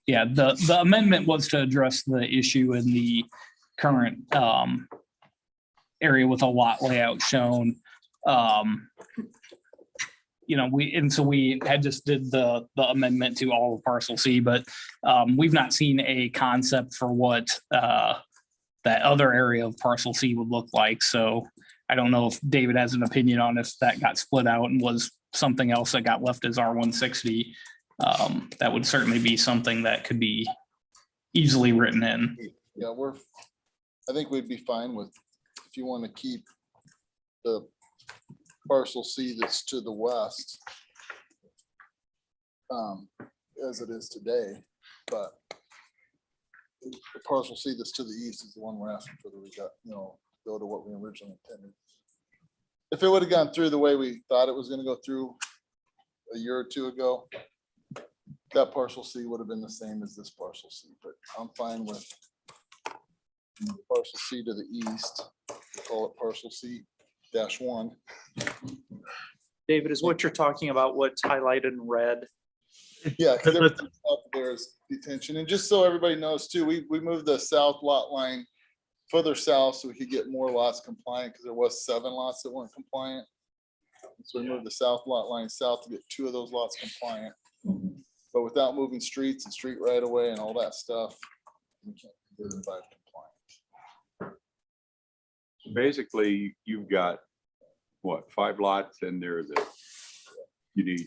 yeah, the amendment was to address the issue in the current area with a lot layout shown. So we had just did the amendment to all of parcel C, but we've not seen a concept for what that other area of parcel C would look like. So I don't know if David has an opinion on if that got split out and was something else that got left as R160. That would certainly be something that could be easily written in. Yeah, I think we'd be fine with, if you want to keep the parcel C that's to the west as it is today, but the parcel C that's to the east is the one we're asking for go to what we originally intended. If it would have gone through the way we thought it was going to go through a year or two ago, that parcel C would have been the same as this parcel C, but I'm fine with parcel C to the east. We call it parcel C-1. David, is what you're talking about what's highlighted in red? Yeah, because everything up there is detention. And just so everybody knows too, we moved the south lot line further south so we could get more lots compliant, because there was 7 lots that weren't compliant. So we moved the south lot line south to get 2 of those lots compliant. But without moving streets and street right away and all that stuff, we can't do the 5 compliant. Basically, you've got, what, 5 lots in there that you need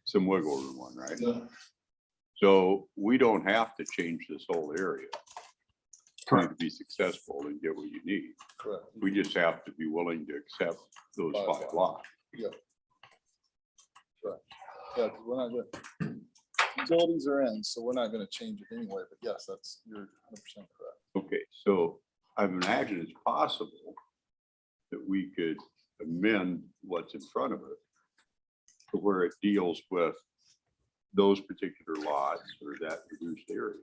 some wiggle room on, right? Yeah. So we don't have to change this whole area to be successful and get what you need. Correct. We just have to be willing to accept those 5 lots. Yeah. Right. Yeah, because we're not gonna, utilities are in, so we're not gonna change it anyway, but yes, you're 100% correct. Okay, so I imagine it's possible that we could amend what's in front of it to where it deals with those particular lots or that reduced area.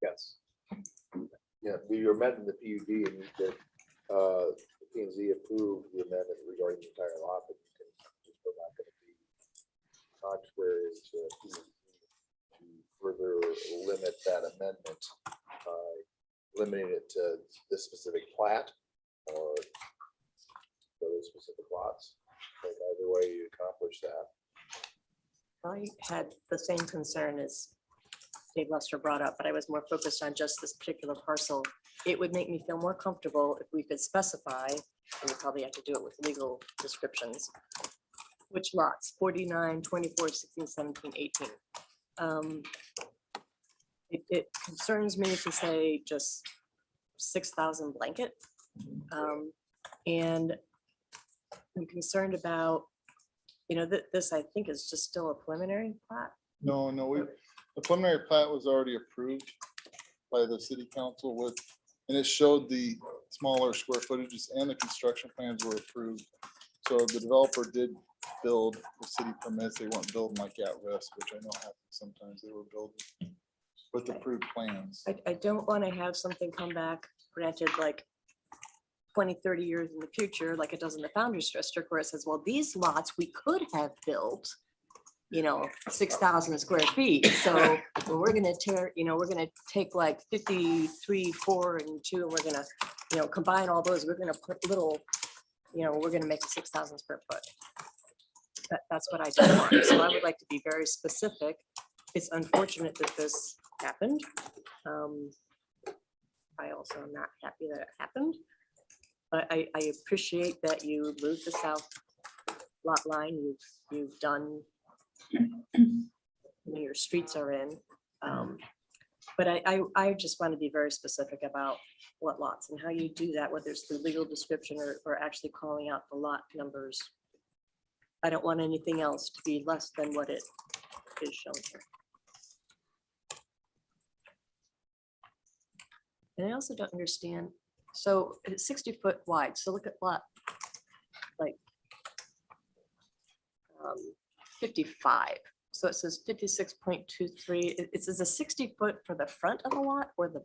Yes. Yeah, we amended the PUD and that P and Z approved the amendment regarding the entire lot, but you can just go back and be contrary to PUD to further limit that amendment by limiting it to this specific plat or those specific lots. And either way you accomplish that. I had the same concern as Dave Lester brought up, but I was more focused on just this particular parcel. It would make me feel more comfortable if we could specify, and we probably have to do it with legal descriptions, which lots, 49, 24, 16, 17, 18. It concerns me to say just 6,000 blanket. And I'm concerned about, this I think is just still a preliminary plat. No, the preliminary plat was already approved by the city council and it showed the smaller square footages and the construction plans were approved. So the developer did build the city permits. They weren't building like at risk, which I know happens sometimes. They were building with approved plans. I don't want to have something come back, granted, like 20, 30 years in the future, like it does in the Founders District, where it says, well, these lots we could have built, 6,000 square feet. So we're going to take like 53, 4, and 2, and we're going to, combine all those. We're going to put little, we're going to make a 6,000 square foot. That's what I don't want. So I would like to be very specific. It's unfortunate that this happened. I also am not happy that it happened. But I appreciate that you moved the south lot line. You've done, your streets are in. But I just want to be very specific about what lots and how you do that, whether it's through legal description or actually calling out the lot numbers. I don't want anything else to be less than what it is shown here. And I also don't understand. So it's 60 foot wide. So look at lot like 55. So it says 56.23. It says a 60 foot for the front of the lot or the.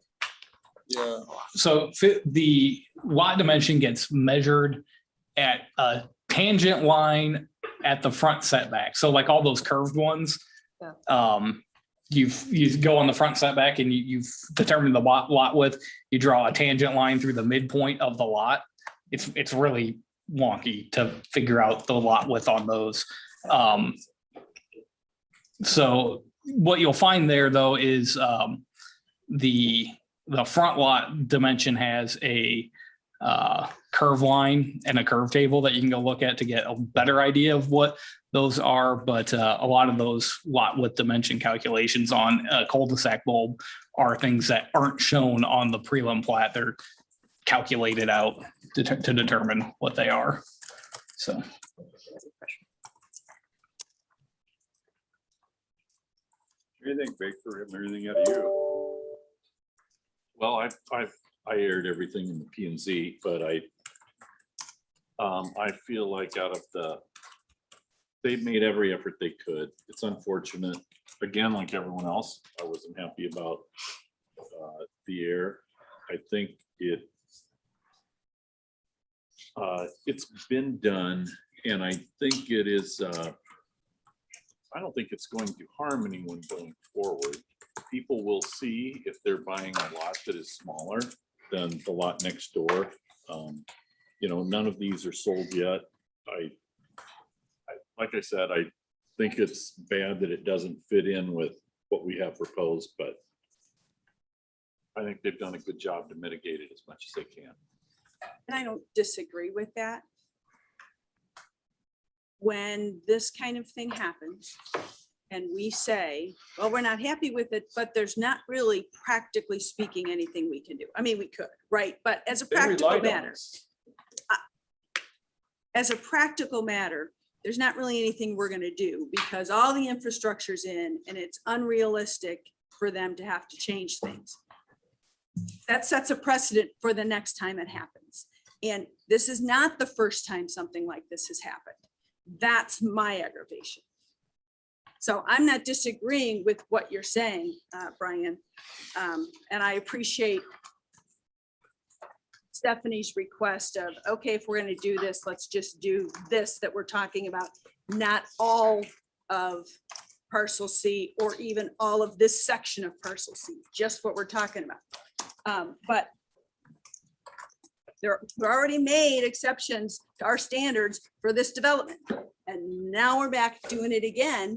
Yeah. So the lot dimension gets measured at a tangent line at the front setback. So like all those curved ones. Yeah. You go on the front setback and you've determined the lot width. You draw a tangent line through the midpoint of the lot. It's really wonky to figure out the lot width on those. So what you'll find there though is the front lot dimension has a curve line and a curve table that you can go look at to get a better idea of what those are. But a lot of those lot width dimension calculations on a cul-de-sac bulb are things that aren't shown on the prelim plat. They're calculated out to determine what they are. So. Anything, Baker, everything out of you? Well, I aired everything in the P and Z, but I feel like they've made every effort they could. It's unfortunate. Again, like everyone else, I wasn't happy about the air. I think it's been done, and I think it is. I don't think it's going to harm anyone going forward. People will see if they're buying a lot that is smaller than the lot next door. None of these are sold yet. Like I said, I think it's bad that it doesn't fit in with what we have proposed, but I think they've done a good job to mitigate it as much as they can. And I don't disagree with that. When this kind of thing happens and we say, well, we're not happy with it, but there's not really practically speaking anything we can do. I mean, we could, right? But as a practical matter, there's not really anything we're going to do because all the infrastructure's in and it's unrealistic for them to have to change things. That sets a precedent for the next time it happens. And this is not the first time something like this has happened. That's my aggravation. So I'm not disagreeing with what you're saying, Brian. And I appreciate Stephanie's request of, okay, if we're going to do this, let's just do this that we're talking about, not all of parcel C or even all of this section of parcel C, just what we're talking about. But they're already made exceptions to our standards for this development. And now we're back doing it again.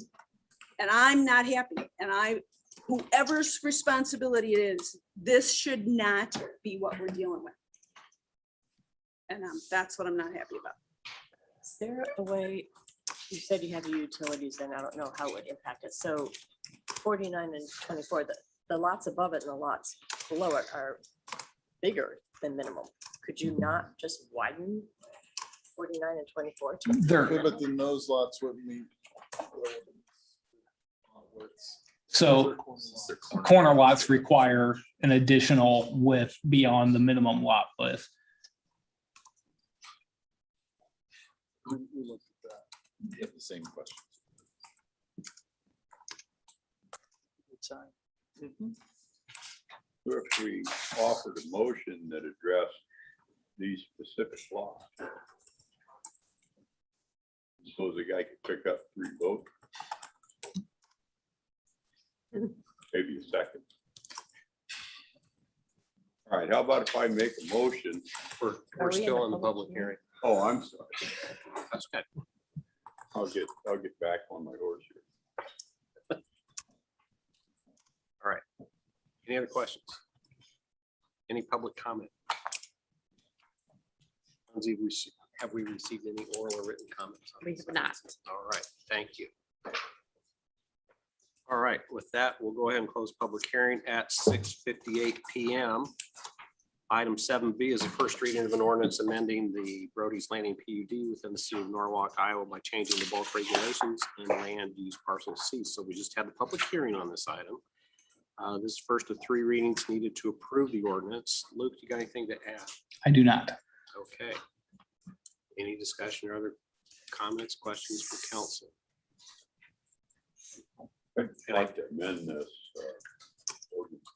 And I'm not happy. And whoever's responsibility it is, this should not be what we're dealing with. And that's what I'm not happy about. Is there a way, you said you have your utilities and I don't know how it would impact it. So 49 and 24, the lots above it and the lots below it are bigger than minimum. Could you not just widen 49 and 24? Okay, but then those lots wouldn't meet. So corner lots require an additional width beyond the minimum lot width. We looked at that. You have the same question. So if we offered a motion that addressed these specific laws, suppose a guy could pick up 3 votes, maybe a second. All right, how about if I make a motion? We're still in the public hearing. Oh, I'm sorry. That's good. I'll get back on my horse here. All right. Any other questions? Any public comment? Have we received any oral or written comments? We have not. All right, thank you. All right, with that, we'll go ahead and close public hearing at 6:58 PM. Item 7B is the first reading of an ordinance amending the Brody's Landing PUD within the city of Norwalk, Iowa by changing the bulk regulations and land use parcel C. So we just had a public hearing on this item. This is first of 3 readings needed to approve the ordinance. Luke, you got anything to add? I do not. Okay. Any discussion or other comments, questions from council? I'd like to amend this ordinance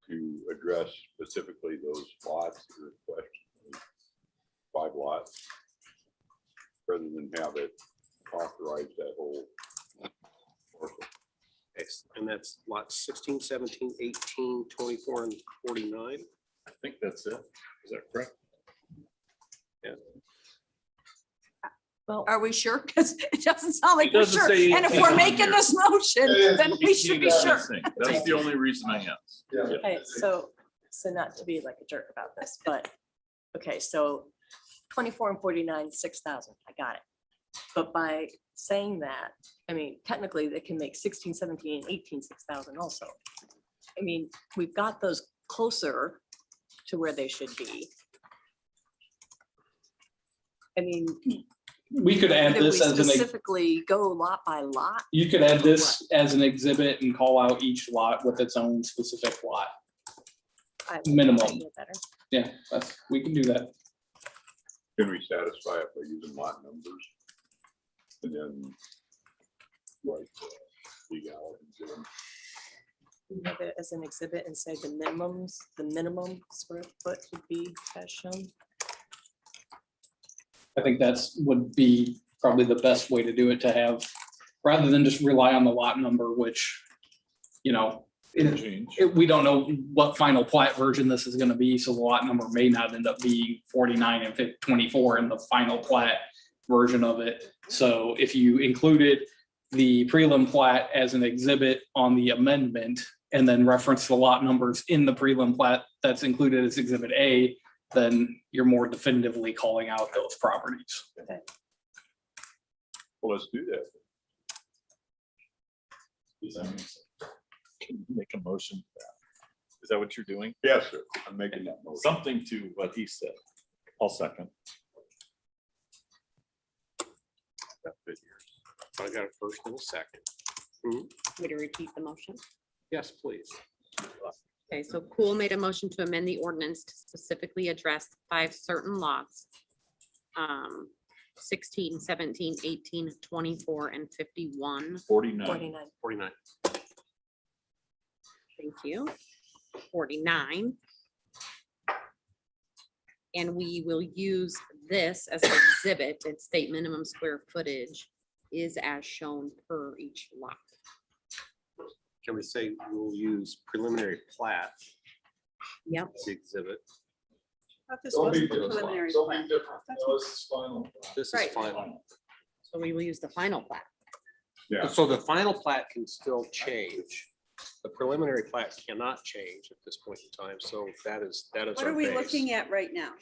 to address specifically those lots that are questioned, 5 lots. rather than have it authorize that whole. parcel. Okay, and that's lots 16, 17, 18, 24, and 49. I think that's it. Is that correct? Well, Are we sure? Because it doesn't sound like It we're doesn't sure. say And if anything we're on making here. this motion, then we should be That's sure. the thing. That's the only reason I asked. okay, so not to be like a jerk about this, but, okay, so 24 and 49, 6,000, I got it. But by saying that, I mean, technically they can make 16, 17, and 18, 6,000 also. I mean, we've got those closer to where they should be. I mean, We could add do we this as an, specifically go lot by lot? you could add this as an exhibit and call out each lot with its own specific lot. I like Minimum. that idea better. Yeah, we can do that. Can we satisfy it by using lot numbers? And then. Like. Legalities. We have it as an exhibit and say the minimum square foot would be as shown. I think would be probably the best way to do it, to have, rather than just rely on the lot number, which, you know, we don't know what final plat version this is gonna be, so the lot number may not end up being 49 and 24 in the final plat version of it. So if you included the prelim plat as an exhibit on the amendment and then reference the lot numbers in the prelim plat that's included as exhibit A, then you're more definitively calling out those properties. Well, let's do that. Can you make a motion for that? Is that what you're doing? Yes, sir. I'm making that motion. Something to what he said. I'll second. I got a first and a second. Way to repeat the motion. Yes, please. Okay, so Cool made a motion to amend the ordinance to specifically address 5 certain lots. 16, 17, 18, 24, and 51. 49. 49. 49. Thank you. 49. And we will use this as an exhibit and state minimum square footage is as shown per each lot. Can we say we'll use preliminary plat? Yep. as the exhibit. This wasn't the preliminary plan. This is Right. final. So we will use the final plat. Yeah. So the final plat can still change. The preliminary plat cannot change at this point in time. So that is What our are we base. looking at right now?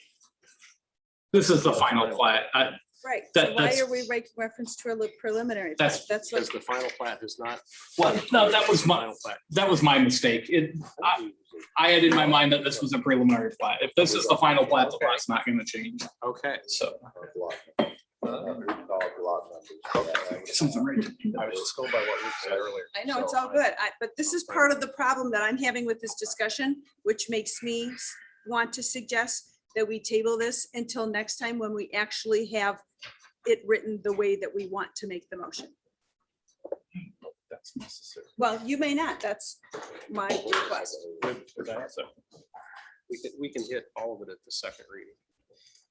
This is the final plat. Right, That- so why that's- are we making reference to a preliminary? That's- That's Because what, the final plat has not. Well, no, that was Final plat. my mistake. I had in my mind that this was a preliminary plat. If this is the final plat, the plat's not gonna change. Okay. So. Something right. I was just going by what you said earlier. I know, it's So all good, but this is part of the problem that I'm having with this discussion, which makes me want to suggest that we table this until next time when we actually have it written the way that we want to make the motion. That's necessary. Well, you may not, that's my request. We can hit all of it at the second reading.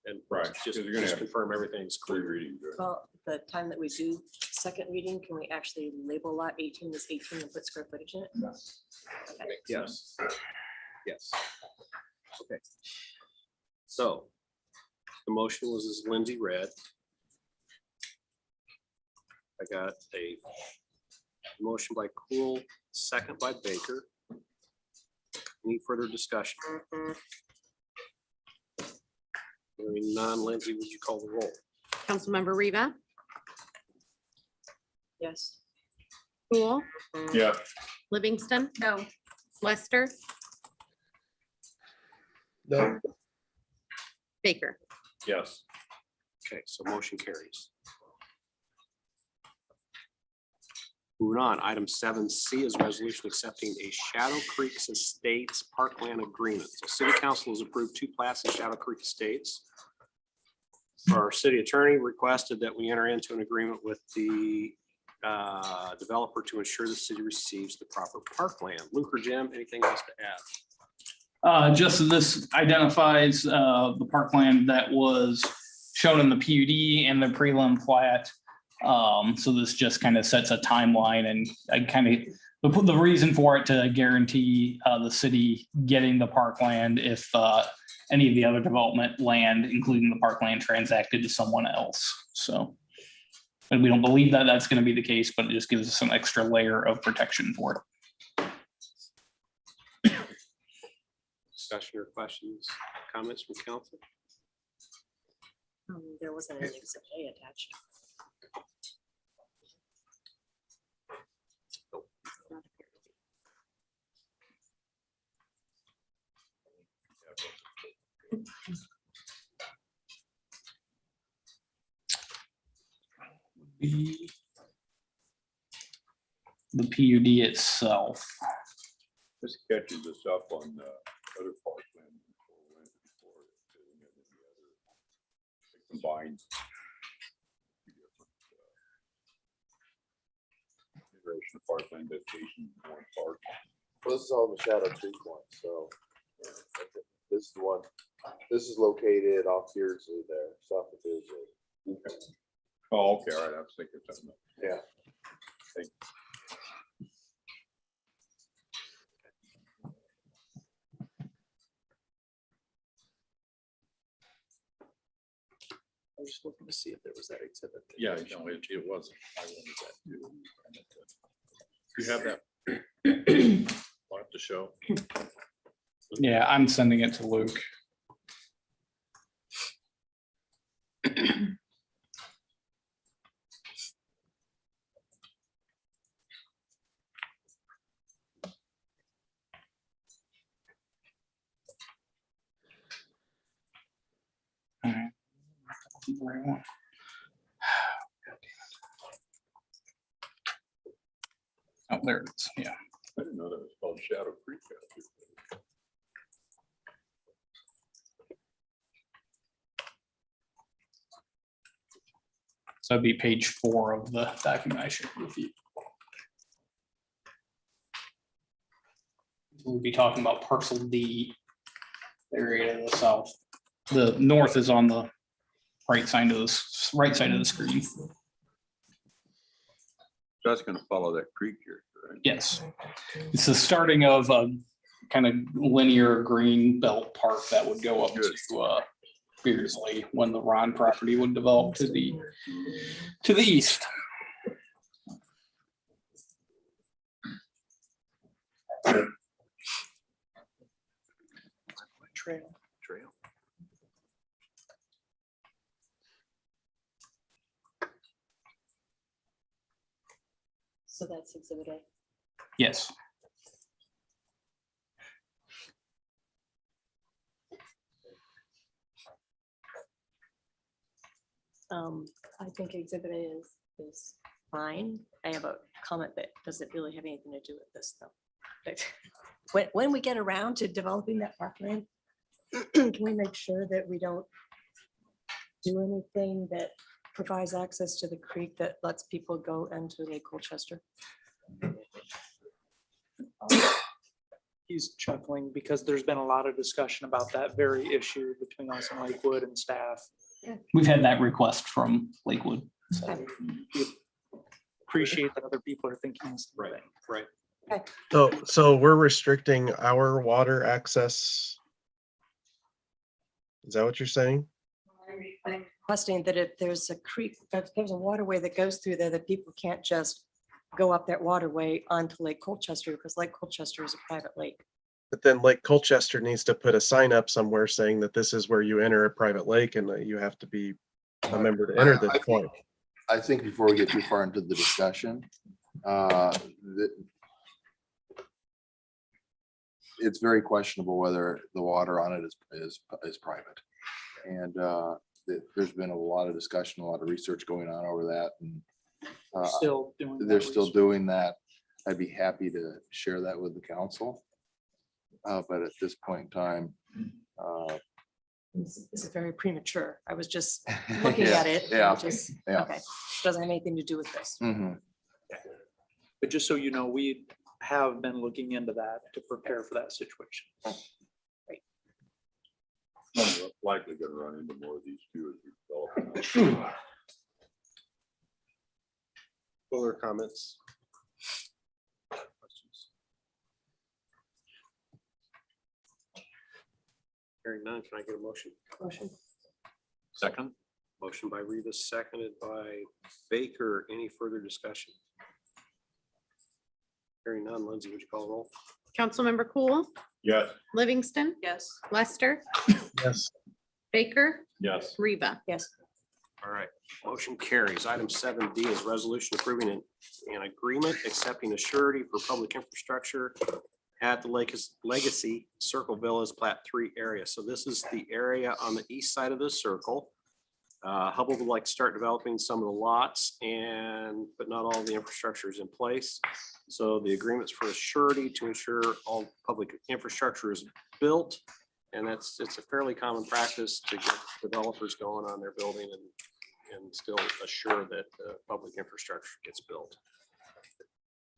And Right, just 'cause you're gonna just have confirm everything's Three clear. readings. right? Well, the time that we do second reading, can we actually label lot 18 as 18 and put square footage in it? Okay. Yes. Yes. Okay. So the motion was as Lindsay read. I got a motion by Cool, second by Baker. Any further discussion? Hearing none, Lindsay, would you call the roll? Councilmember Riva, Yes. Cool, Yeah. Livingston, No, Lester, No. Baker. Yes. Okay, so motion carries. Moving on, item 7C is resolution accepting a Shadow Creek Estates Parkland Agreement. So City Council has approved 2 plats in Shadow Creek Estates. Our city attorney requested that we enter into an agreement with the developer to ensure the city receives the proper parkland. Luke or Jim, anything else to add? Just this identifies the parkland that was shown in the PUD and the prelim plat. So this just kind of sets a timeline, and I kind of, the reason for it to guarantee the city getting the parkland if any of the other development land, including the parkland, transacted to someone else. So, and we don't believe that that's going to be the case, but it just gives us some extra layer of protection for it. Discussion or questions, comments from council? There wasn't an exhibit A attached. The PUD itself. This catches us up on the other parkland. Combined. Integration of parkland vegetation in one park. Well, this is all the Shadow Creek one, so this is the one, this is located off Beardsley there, south of Beardsley. Okay. Oh, okay, all right, I was thinking something. Yeah. Thank I was just looking to see if there was that exhibit. Yeah, no, it wasn't. I wanted that too. You have that? I'll have to show. Yeah, I'm sending it to Luke. All right. Right one. Oh, there it is. Yeah. I didn't know that was called Shadow Creek. So that'd be page 4 of the document I shared with you. We'll be talking about parcel D, area to the south. The north is on the right side of the screen. So that's gonna follow that creek here, right? Yes. It's the starting of a kind of linear green belt park that would go up to Beardsley when the Ron property would develop to the east. Trail. So that's exhibit A. Yes. I think exhibit A is fine. I have a comment that doesn't really have anything to do with this though. But when we get around to developing that parkland, can we make sure that we don't do anything that provides access to the creek that lets people go into Lake Colchester? He's chuckling because there's been a lot of discussion about that very issue between us and Lakewood and staff. We've had that request from Lakewood. So we appreciate that other people are thinking the same thing. Right. So we're restricting our water access. Is that what you're saying? Requesting that if there's a creek, if there's a waterway that goes through there, that people can't just go up that waterway onto Lake Colchester, because Lake Colchester is a private lake. But then Lake Colchester needs to put a sign up somewhere saying that this is where you enter a private lake and that you have to be a member to enter this point. I think before we get too far into the discussion, it's very questionable whether the water on it is private. And there's been a lot of discussion, a lot of research going on over that. And they're still doing that. I'd be happy to share that with the council. But at this point in time, This is very premature. I was just looking at it. and Yeah. Just, Yeah. okay, doesn't have anything to do with this. mhm. But just so you know, we have been looking into that to prepare for that situation. We're likely gonna run into more of these too as we develop. Other comments? Questions? Hearing none, can I get a motion? Motion. Second? Motion by Rivas, seconded by Baker. Any further discussion? Hearing none, Lindsay, would you call the roll? Councilmember Cool, Yes. Livingston, Yes. Lester, Yes. Baker, Yes. Reba. Yes. All right, motion carries. Item 7D is resolution approving an agreement accepting a surety for public infrastructure at the Legacy Circle Villas Plat 3 area. So this is the area on the east side of the circle. Hubble would like to start developing some of the lots but not all the infrastructure is in place. So the agreement's for a surety to ensure all public infrastructure is built. And it's a fairly common practice to get developers going on their building and still assure that public infrastructure gets built. Is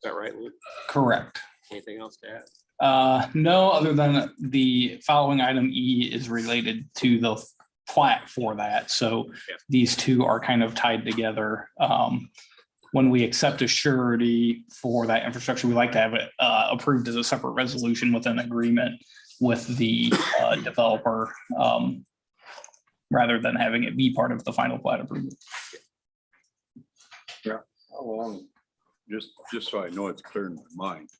that right, Luke? Correct. Anything else to add? No, other than the following item E is related to the plat for that. So Yeah. these two are kind of tied together. When we accept a surety for that infrastructure, we like to have it approved as a separate resolution with an agreement with the developer, rather than having it be part of the final plat approval. How long, just so I know it's clear in my mind,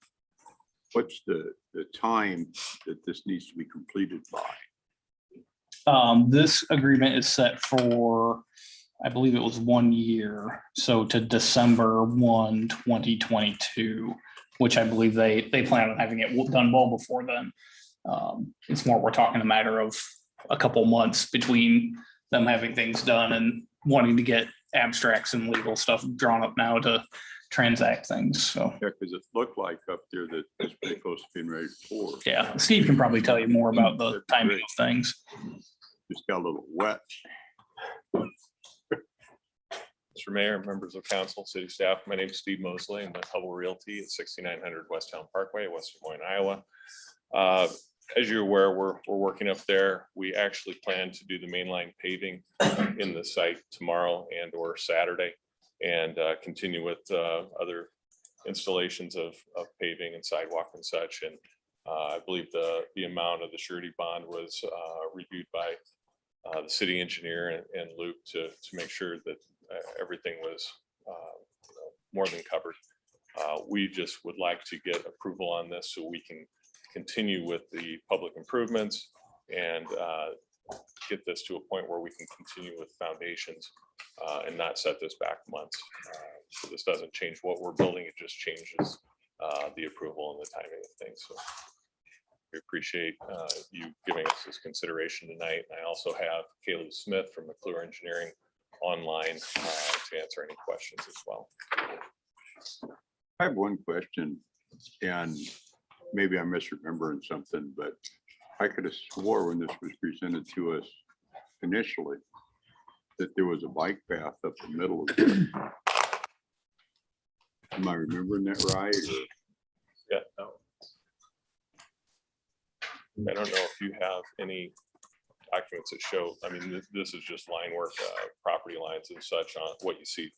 what's the time that this needs to be completed by? This agreement is set for, I believe it was 1 year, so to December 1, 2022, which I believe they plan on having it done well before then. It's more, we're talking a matter of a couple months between them having things done and wanting to get abstracts and legal stuff drawn up now to transact things, so. Yeah, because it looked like up there that this was supposed to be ready for. Yeah, Steve can probably tell you more about the timing of things. Just got a little wet. Mr. Mayor, members of council, city staff, my name is Steve Mosley. I'm with Hubble Realty at 6900 West Town Parkway, West Des Moines, Iowa. As you're aware, we're working up there. We actually plan to do the mainline paving in the site tomorrow and or Saturday, and continue with other installations of paving and sidewalk and such. And I believe the amount of the surety bond was reviewed by the city engineer and Luke to make sure that everything was more than covered. We just would like to get approval on this so we can continue with the public improvements and get this to a point where we can continue with foundations and not set this back months. So this doesn't change what we're building, it just changes the approval and the timing of things. So we appreciate you giving us this consideration tonight. I also have Caleb Smith from McClure Engineering online to answer any questions as well. I have one question, and maybe I'm misremembering something, but I could have swore when this was presented to us initially that there was a bike path up the middle of it. Am I remembering that right? Or? Yeah. No. I don't know if you have any documents that show, I mean, this is just line work, property lines and such on what you see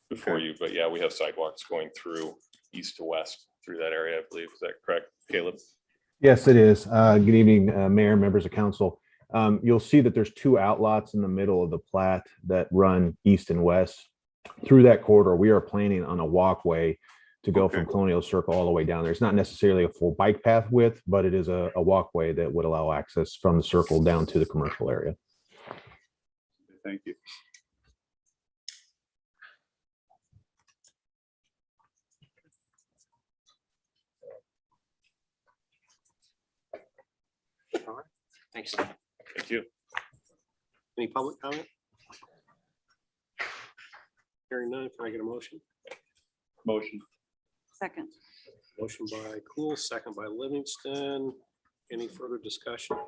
before you, but yeah, we have sidewalks going through east to west through that area, I believe. Is that correct, Caleb? Yes, it is. Good evening, Mayor, members of council. You'll see that there's two outlots in the middle of the plat that run east and west. Through that corridor, we are planning on a walkway to go from Colonial Circle all the way down there. It's not necessarily a full bike path width, but it is a walkway that would allow access from the circle down to the commercial area. Thank you. All right, thanks. Thank you. Any public comment? Hearing none, can I get a motion? Motion. Second. Motion by Cool, second by Livingston. Any further discussion?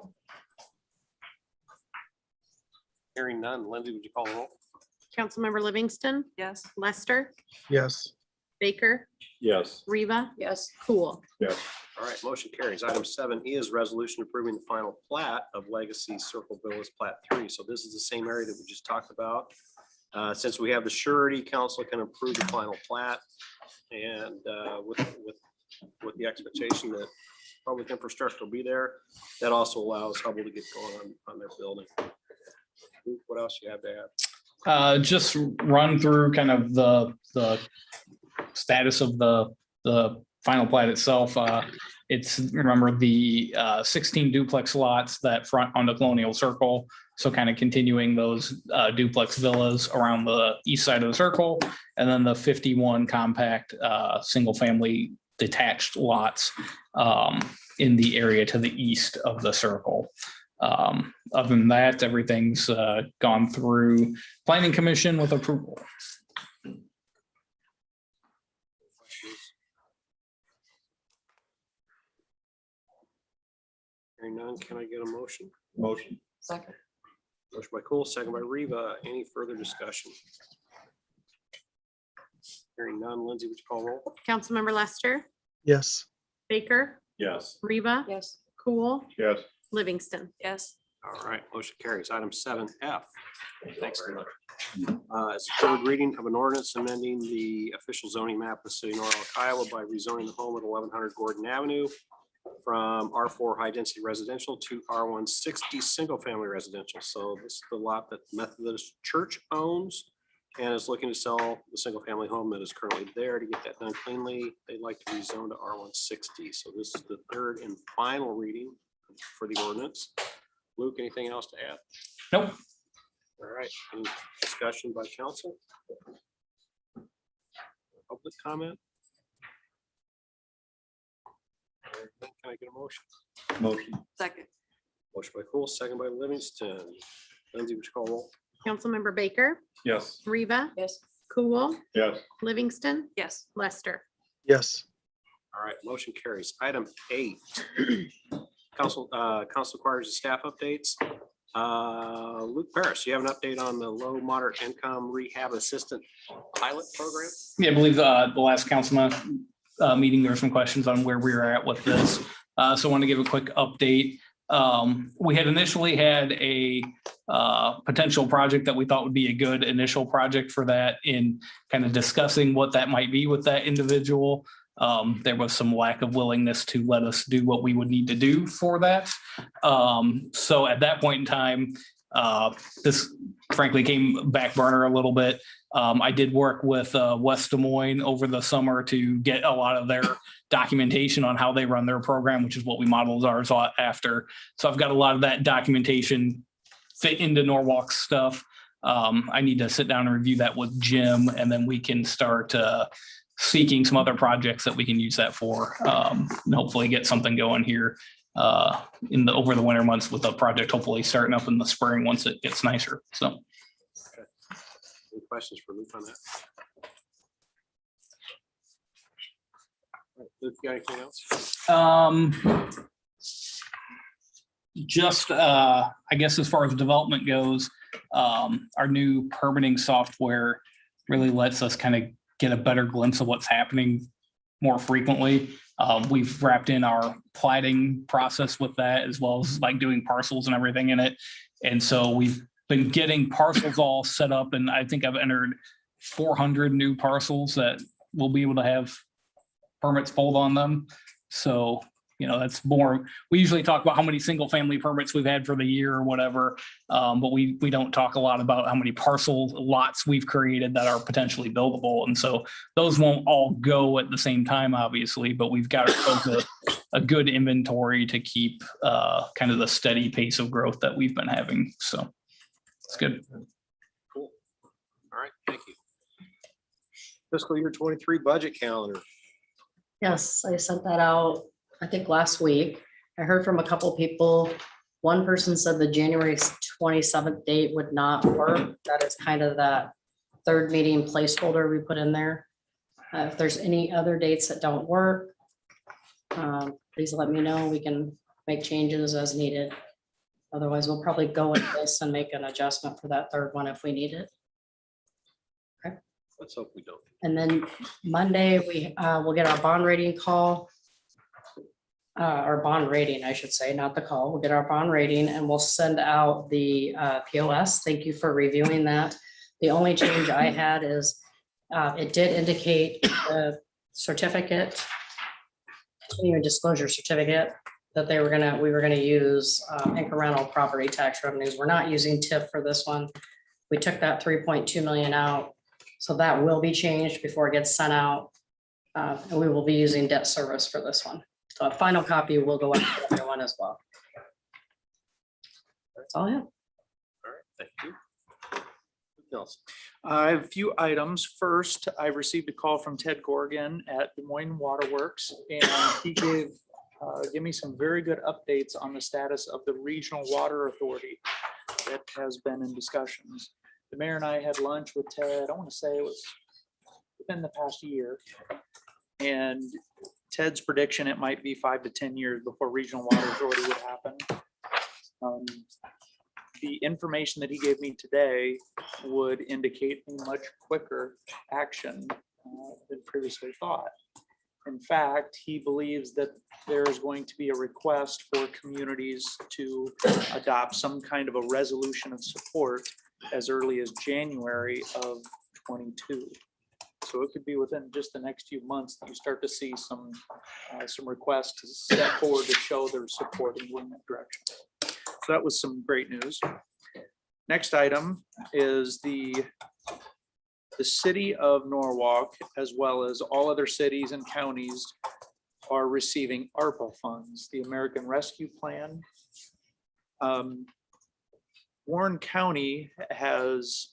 Hearing none. Lindsay, would you call the roll? Councilmember Livingston, Yes. Lester, Yes. Baker, Yes. Reva, Yes. Cool. Yes. All right, motion carries. Item 7E is resolution approving the final plat of Legacy Circle Villas Plat 3. So this is the same area that we just talked about. Since we have the surety, council can approve the final plat. And with the expectation that public infrastructure will be there, that also allows Hubble to get going on their building. Luke, what else you have to add? Just run through kind of the status of the final plat itself. It's, remember, the 16 duplex lots that front on the Colonial Circle. So kind of continuing those duplex villas around the east side of the circle. And then the 51 compact single family detached lots in the area to the east of the circle. Other than that, everything's gone through planning commission with approval. Hearing none, can I get a motion? Motion. Second. Motion by Cool, second by Reva. Any further discussion? Hearing none, Lindsay, would you call roll? Councilmember Lester, Yes. Baker, Yes. Reva, Yes. Cool, Yes. Livingston. Yes. All right, motion carries. Item 7F. Thanks very much. It's third reading of an ordinance amending the official zoning map of the city of Norwalk, Iowa by rezoning the home at 1100 Gordon Avenue from R4 high density residential to R160 single family residential. So this is the lot that Methodist Church owns and is looking to sell the single family home that is currently there. To get that done cleanly, they'd like to rezone to R160. So this is the third and final reading for the ordinance. Luke, anything else to add? Nope. All right, any discussion by council? Public comment? Can I get a motion? Motion. Second. Motion by Cool, second by Livingston. Lindsay, would you call roll? Councilmember Baker, Yes. Reva, Yes. Cool, Yes. Livingston, Yes. Lester. Yes. All right, motion carries. Item 8. Council requires the staff updates. Luke Paris, you have an update on the low moderate income rehab assistant pilot program? Yeah, I believe the last council meeting, there were some questions on where we were at with this. So I want to give a quick update. We had initially had a potential project that we thought would be a good initial project for that, in kind of discussing what that might be with that individual. There was some lack of willingness to let us do what we would need to do for that. So at that point in time, this frankly came back burner a little bit. I did work with West Des Moines over the summer to get a lot of their documentation on how they run their program, which is what we modeled ours after. So I've got a lot of that documentation fit into Norwalk stuff. I need to sit down and review that with Jim, and then we can start seeking some other projects that we can use that for, and hopefully get something going here over the winter months, with a project hopefully starting up in the spring once it gets nicer. So. Any questions for Luke on that? All right, Luke, you got anything else? Just, I guess as far as development goes, our new permitting software really lets us kind of get a better glimpse of what's happening more frequently. We've wrapped in our plating process with that, as well as like doing parcels and everything in it. And so we've been getting parcels all set up, and I think I've entered 400 new parcels that we'll be able to have permits pulled on them. So, you know, that's more, we usually talk about how many single family permits we've had for the year or whatever. But we don't talk a lot about how many parcel lots we've created that are potentially buildable. And so those won't all go at the same time, obviously, but we've got a good inventory to keep kind of the steady pace of growth that we've been having. So it's good. Cool. All right, thank you. Fiscal year 23 budget calendar. Yes, I sent that out, I think last week. I heard from a couple people. One person said the January 27th date would not work. That is kind of that third meeting placeholder we put in there. If there's any other dates that don't work, please let me know. We can make changes as needed. Otherwise, we'll probably go with this and make an adjustment for that third one if we need it. Let's hope we don't. And then Monday, we will get our bond rating call. Our bond rating, I should say, not the call. We'll get our bond rating and we'll send out the POS. Thank you for reviewing that. The only change I had is it did indicate the certificate, your disclosure certificate, that we were gonna use incremental property tax revenues. We're not using TIF for this one. We took that 3.2 million out. So that will be changed before it gets sent out. And we will be using debt service for this one. So a final copy will go out to everyone as well. That's all I have. All right, thank you. What else? I have a few items. First, I received a call from Ted Gorgon at Des Moines Waterworks, and he gave me some very good updates on the status of the Regional Water Authority that has been in discussions. The mayor and I had lunch with Ted. I want to say it was within the past year, and Ted's prediction, it might be 5 to 10 years before Regional Water Authority would happen. The information that he gave me today would indicate a much quicker action than previously thought. In fact, he believes that there is going to be a request for communities to adopt some kind of a resolution of support as early as January of 22. So it could be within just the next few months that you start to see some requests to step forward to show their support and going that direction. So that was some great news. Next item is the city of Norwalk, as well as all other cities and counties, are receiving ARPA funds, the American Rescue Plan. Warren County has,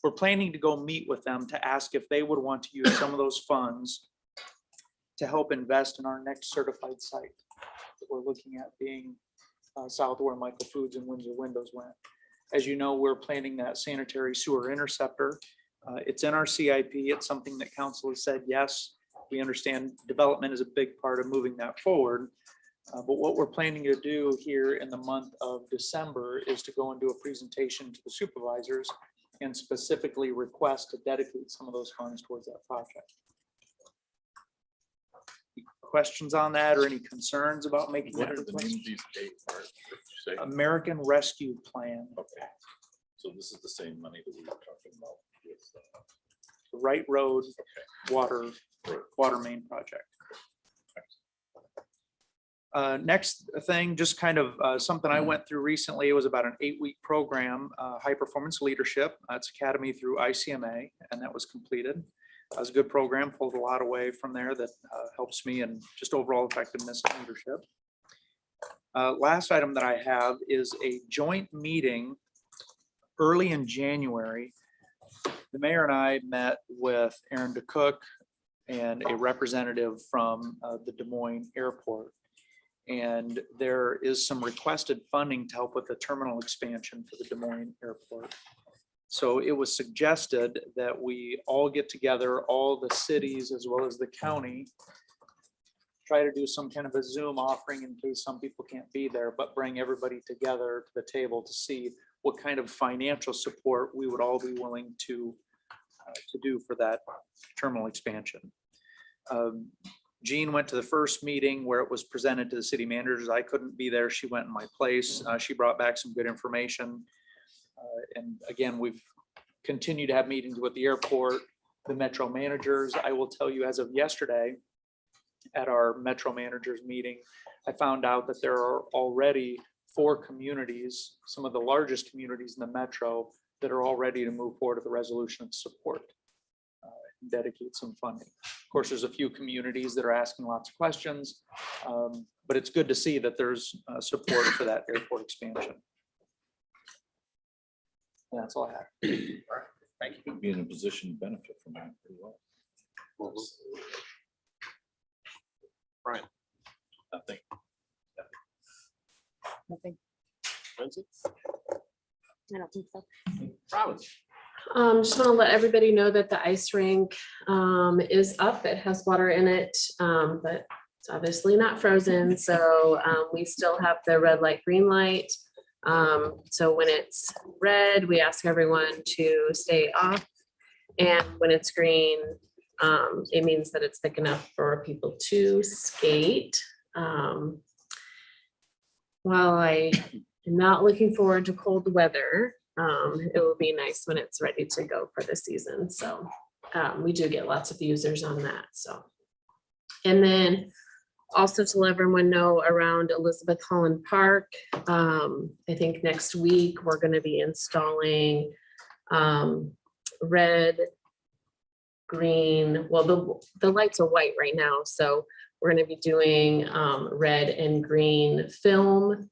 we're planning to go meet with them to ask if they would want to use some of those funds to help invest in our next certified site that we're looking at being south of where Michael Foods and Windsor Windows went. As you know, we're planning that sanitary sewer interceptor. It's in our CIP. It's something that council has said, yes, we understand development is a big part of moving that forward. But what we're planning to do here in the month of December is to go and do a presentation to the supervisors and specifically request to dedicate some of those funds towards that project. Questions on that or any concerns about making What that are the request? names of these dates? What did you say? American Rescue Plan. Okay, so this is the same money that we were talking about with The Wright Road water main project. Next thing, just kind of something I went through recently. It was about an 8-week program, high performance leadership. It's academy through ICMA, and that was completed. It was a good program, pulled a lot away from there that helps me and just overall effectiveness of leadership. Last item that I have is a joint meeting early in January. The mayor and I met with Aaron DeCook and a representative from the Des Moines Airport. And there is some requested funding to help with the terminal expansion for the Des Moines Airport. So it was suggested that we all get together, all the cities as well as the county, try to do some kind of a Zoom offering in case some people can't be there, but bring everybody together to the table to see what kind of financial support we would all be willing to do for that terminal expansion. Jean went to the first meeting where it was presented to the city managers. I couldn't be there. She went in my place. She brought back some good information. And again, we've continued to have meetings with the airport, the metro managers. I will tell you, as of yesterday, at our metro managers meeting, I found out that there are already 4 communities, some of the largest communities in the metro, that are all ready to move forward with the resolution of support. Dedicate some funding. Of course, there's a few communities that are asking lots of questions, but it's good to see that there's support for that airport expansion. And that's all I have. All right, thank you. Be in a position to benefit from that pretty well. Brian. Nothing. Nothing. Lindsay? I don't think so. Robin. Just want to let everybody know that the ice rink is up. It has water in it, but it's obviously not frozen. So we still have the red light, green light. So when it's red, we ask everyone to stay off And when it's green, it means that it's thick enough for people to skate. While I am not looking forward to cold weather, it will be nice when it's ready to go for the season. So we do get lots of users on that. So, and then also to let everyone know around Elizabeth Holland Park, I think next week we're going to be installing red, green, well, the lights are white right now, so we're going to be doing red and green film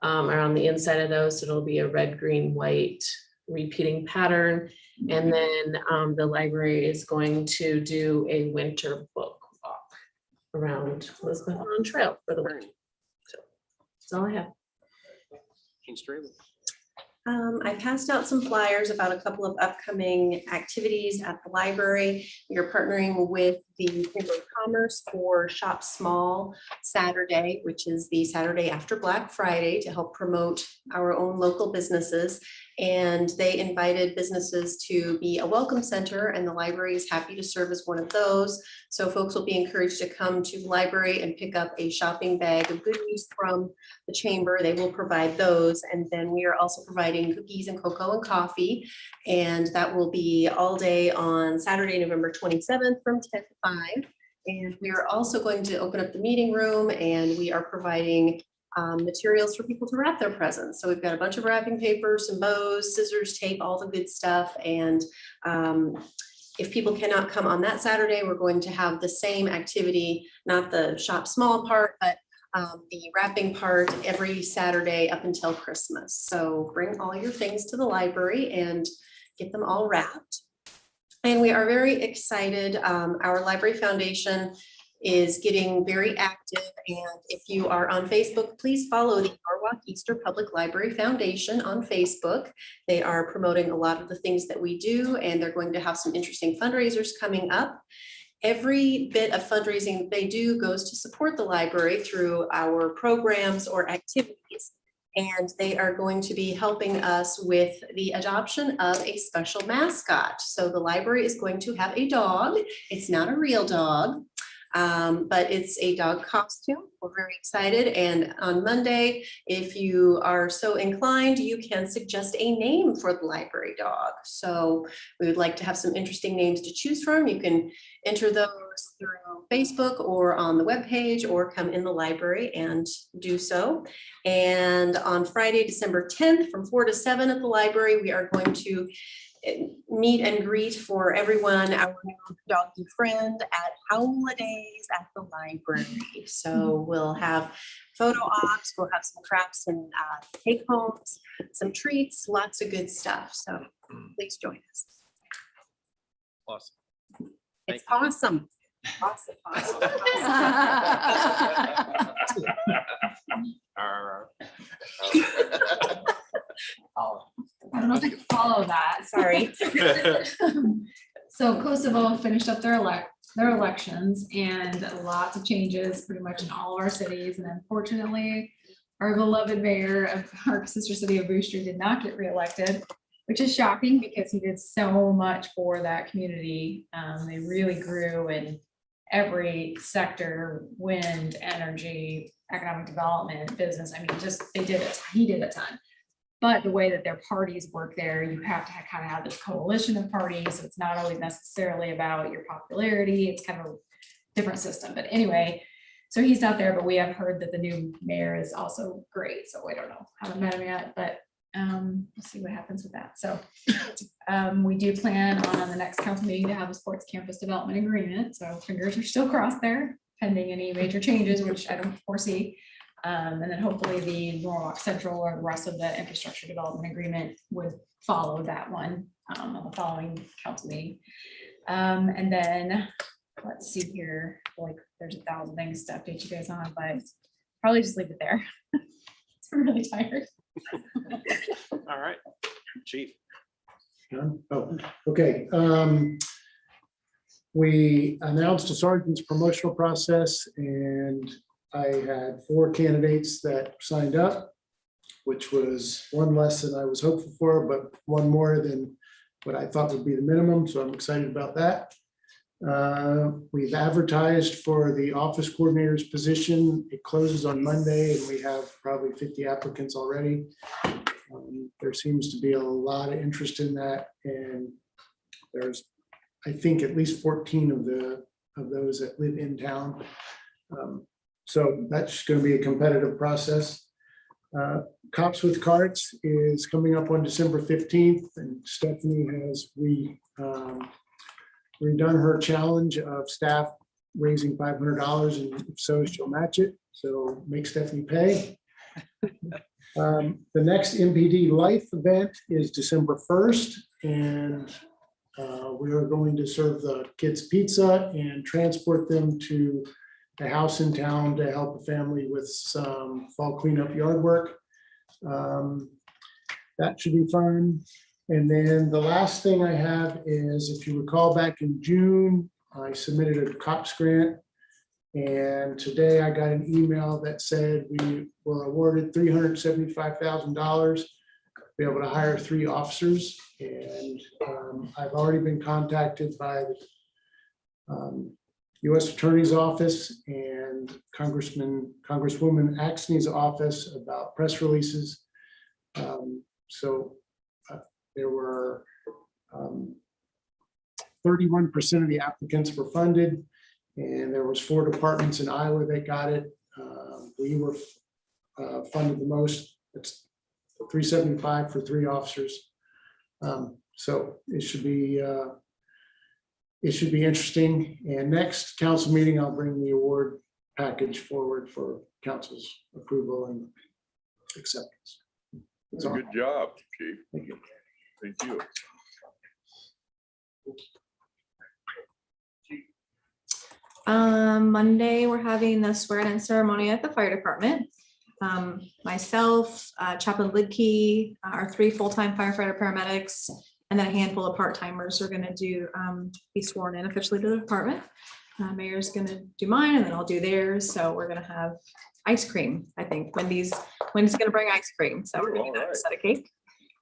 around the inside of those. So it'll be a red, green, white repeating pattern. And then the library is going to do a winter book walk around Elizabeth Holland Trail for the winter. So that's all I have. I passed out some flyers about a couple of upcoming activities at the library. We are partnering with the Chamber of Commerce for Shop Small Saturday, which is the Saturday after Black Friday, to help promote our own local businesses. And they invited businesses to be a welcome center, and the library is happy to serve as one of those. So folks will be encouraged to come to the library and pick up a shopping bag of goodies from the chamber. They will provide those. And then we are also providing cookies and cocoa and coffee. And that will be all day on Saturday, November 27th from 10 to 5. And we are also going to open up the meeting room, and we are providing materials for people to wrap their presents. So we've got a bunch of wrapping paper, some bows, scissors, tape, all the good stuff. And if people cannot come on that Saturday, we're going to have the same activity, not the shop small part, but the wrapping part every Saturday up until Christmas. So bring all your things to the library and get them all wrapped. And we are very excited. Our Library Foundation is getting very active. And if you are on Facebook, please follow the Norwalk Easter Public Library Foundation on Facebook. They are promoting a lot of the things that we do, and they're going to have some interesting fundraisers coming up. Every bit of fundraising they do goes to support the library through our programs or activities. And they are going to be helping us with the adoption of a special mascot. So the library is going to have a dog. It's not a real dog, but it's a dog costume. We're very excited. And on Monday, if you are so inclined, you can suggest a name for the library dog. So we would like to have some interesting names to choose from. You can enter those through Facebook or on the webpage, or come in the library and do so. And on Friday, December 10th, from 4 to 7 at the library, we are going to meet and greet for everyone, our new doggy friend at Holidays at the library. So we'll have photo ops, we'll have some crafts and take homes, some treats, lots of good stuff. So please join us. Awesome. It's awesome. Awesome. I don't know if I can follow that, sorry. So Kosovo finished up their elections, and lots of changes pretty much in all of our cities. And unfortunately, our beloved mayor of our sister city of Brewster did not get reelected, which is shocking because he did so much for that community. They really grew in every sector: wind, energy, economic development, business. I mean, just he did a ton. But the way that their parties work there, you have to kind of have this coalition of parties. So it's not always necessarily about your popularity. It's kind of a different system. But anyway, so he's not there, but we have heard that the new mayor is also great. So I don't know, haven't met him yet, but we'll see what happens with that. So we do plan on the next council meeting to have a sports campus development agreement. So fingers are still crossed there, pending any major changes, which I don't foresee. And then hopefully the Norwalk Central or the rest of the infrastructure development agreement would follow that one on the following council meeting. And then let's see here, like there's 1,000 things to update you guys on, but probably just leave it there. I'm really tired. All right, Chief. Oh, okay. We announced a sergeant's promotional process, and I had 4 candidates that signed up, which was one less than I was hopeful for, but one more than what I thought would be the minimum, so I'm excited about that. We've advertised for the office coordinator's position. It closes on Monday and we have probably 50 applicants already. There seems to be a lot of interest in that, and there's, I think, at least 14 of those that live in town. So that's going to be a competitive process. Cops with Carts is coming up on December 15th, and Stephanie has redone her challenge of staff raising $500, and if so, she'll match it. So make Stephanie pay. The next MPD Life event is December 1st, and we are going to serve the kids pizza and transport them to a house in town to help a family with some fall cleanup yard work. That should be fun. And then the last thing I have is, if you recall, back in June, I submitted a COPS grant. And today I got an email that said we were awarded $375,000 to be able to hire 3 officers. And I've already been contacted by the U.S. Attorney's Office and Congresswoman Axney's office about press releases. There were 31% of the applicants were funded, and there was 4 departments in Iowa that got it. We were funded the most. It's $375 for 3 officers. So it should be interesting. And next council meeting, I'll bring the award package forward for council's approval and acceptance. That's a good job, Chief. Thank you. Thank you. Monday, we're having the swearing-in ceremony at the fire department. Myself, Chaplain Lidkey, our 3 full-time firefighter paramedics, and then a handful of part-timers are going to be sworn in officially to the department. Mayor's going to do mine, and then I'll do theirs. So we're going to have ice cream. I think Wendy's going to bring ice cream, so we're going to set a cake.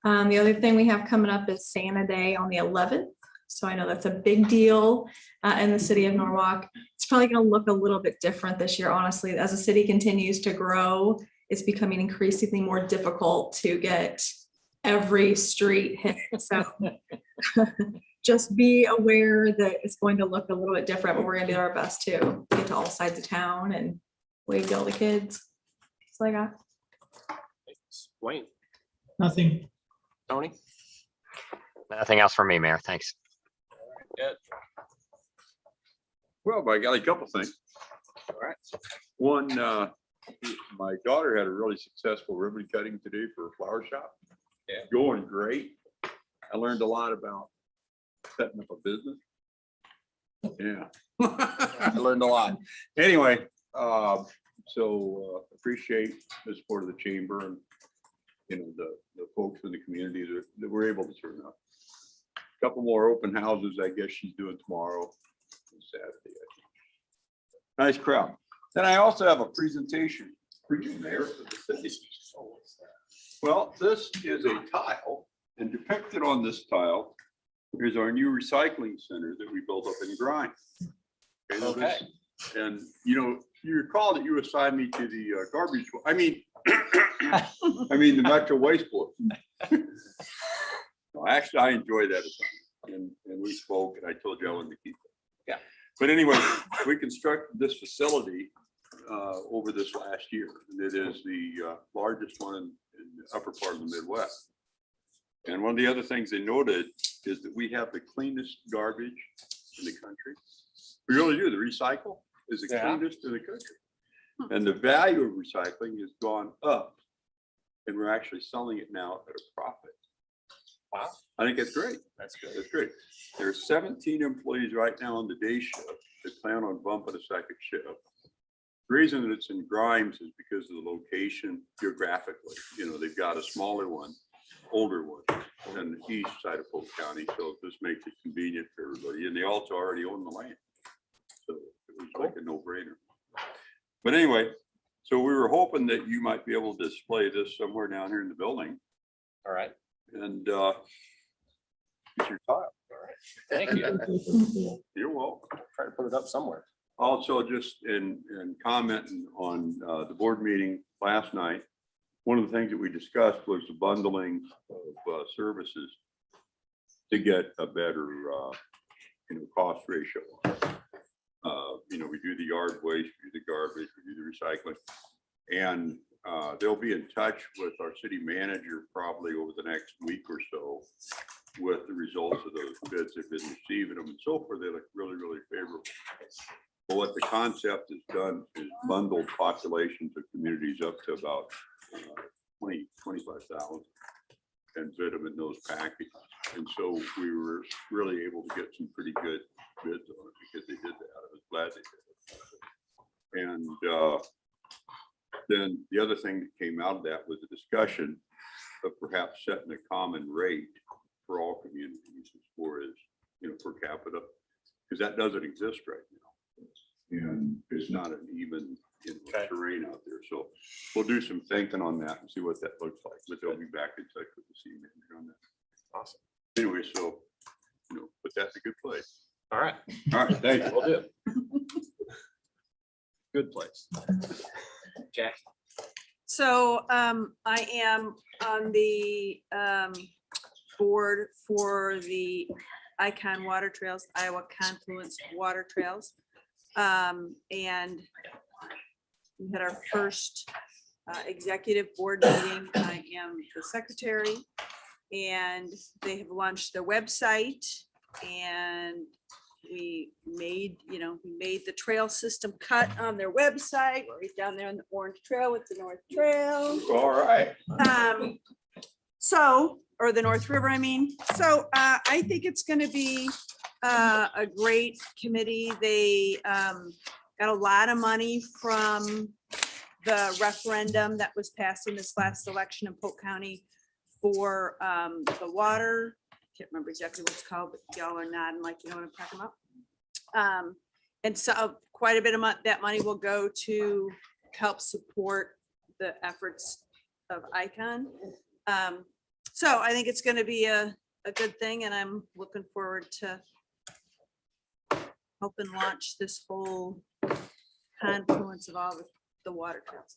The other thing we have coming up is Santa Day on the 11th. So I know that's a big deal in the city of Norwalk. It's probably going to look a little bit different this year, honestly. As the city continues to grow, it's becoming increasingly more difficult to get every street hit. So just be aware that it's going to look a little bit different, but we're going to do our best to get to all sides of town and wave to all the kids. That's all I got. Wayne. Nothing. Tony. Nothing else from me, Mayor. Thanks. Good. Well, I got a couple things. All right. One, my daughter had a really successful ribbon cutting today for a flower shop. Yeah. Going great. I learned a lot about setting up a business. Yeah. I learned a lot. Anyway, so appreciate the support of the chamber and, you know, the folks in the community that were able to turn up. A couple more open houses, I guess she's doing tomorrow and Saturday. I think. Nice crowd. Then I also have a presentation for you, Mayor, for the city. Well, this is a tile, and depicted on this tile is our new recycling center that we built up in Grind. Okay. And you know, you recall that you assigned me to the garbage, I mean the Metro Waste Board. No, actually, I enjoy that assignment, and we spoke, and I told you I wanted to keep it. Yeah. But anyway, we constructed this facility over this last year, and it is the largest one in the upper part of the Midwest. And one of the other things they noted is that we have the cleanest garbage in the country. We really do. The recycle is the cleanest in the country. And the value of recycling has gone up, and we're actually selling it now at a profit. Wow. I think that's great. That's good. That's great. There are 17 employees right now on the day shift that plan on bumping a second shift. The reason that it's in Grimes is because of the location geographically. You know, they've got a smaller one, older one, on the east side of Polk County. So this makes it convenient for everybody. And they also already own the land. So it was like a no-brainer. But anyway, so we were hoping that you might be able to display this somewhere down here in the building. All right. And It's your time. Thank you. You're welcome. Try to put it up somewhere. Also, just in commenting on the board meeting last night, one of the things that we discussed was the bundling of services to get a better, cost ratio. We do the yard waste, we do the garbage, we do the recycling. And they'll be in touch with our city manager probably over the next week or so with the results of those bids they've been receiving them and so forth. They look really, really favorable. But what the concept has done is bundled populations of communities up to about 25,000 and bid them in those packages. And so we were really able to get some pretty good bids on it because they did that. I was glad they did it. And then the other thing that came out of that was a discussion of perhaps setting a common rate for all communities as far as, per capita, because that doesn't exist right now. And it's not an even terrain out there. So we'll do some thinking on that and see what that looks like, but they'll be back in touch with the city manager on that. Awesome. Anyway, so, but that's a good place. All right. All right, thank you. Will do. Good place. Jack. So I am on the board for the Icon Water Trails, Iowa Confluence Water Trails. And we had our first executive board meeting. I am the secretary, and they have launched their website, and we made the trail system cut on their website, right down there on the Orange Trail with the North Trail. All right. Or the North River, I mean. So I think it's going to be a great committee. They got a lot of money from the referendum that was passed in this last election in Polk County for the water. Can't remember exactly what it's called, but y'all are nodding like you know what I'm talking about. And so quite a bit of that money will go to help support the efforts of Icon. So I think it's going to be a good thing, and I'm looking forward to helping launch this whole confluence of all the water trails.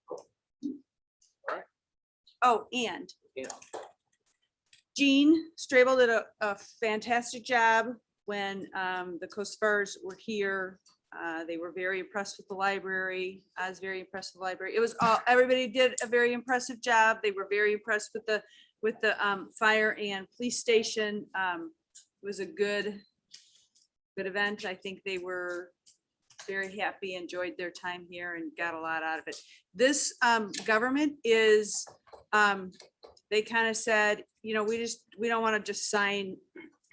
All right. Oh, and Jean Strabel did a fantastic job when the Coasters were here. They were very impressed with the library. I was very impressed with the library. It was everybody did a very impressive job. They were very impressed with the fire and police station. It was a good event. I think they were very happy, enjoyed their time here, and got a lot out of it. This government is, they kind of said, we don't want to just sign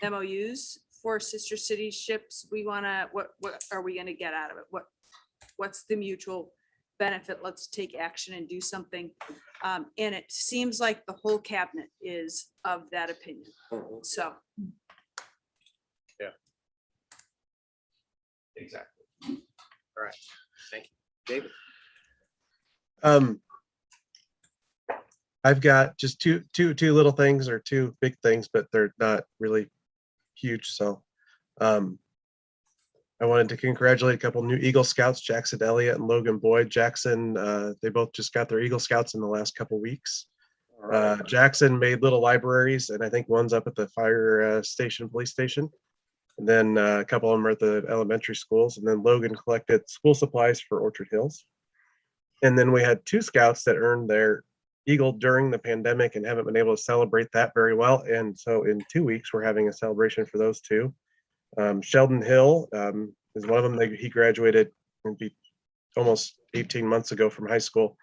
MOUs for sister city ships. We want to, what are we going to get out of it? What's the mutual benefit? Let's take action and do something. And it seems like the whole cabinet is of that opinion. So. Yeah. Exactly. All right. Thank you. David. I've got just two little things, or two big things, but they're not really huge. So I wanted to congratulate a couple new Eagle Scouts, Jackson Elliott and Logan Boyd. Jackson, they both just got their Eagle Scouts in the last couple weeks. Jackson made little libraries, and I think one's up at the fire station, police station. And then a couple of them are at the elementary schools. And then Logan collected school supplies for Orchard Hills. And then we had two scouts that earned their Eagle during the pandemic and haven't been able to celebrate that very well. And so in 2 weeks, we're having a celebration for those two. Sheldon Hill is one of them. He graduated almost 18 months ago from high school.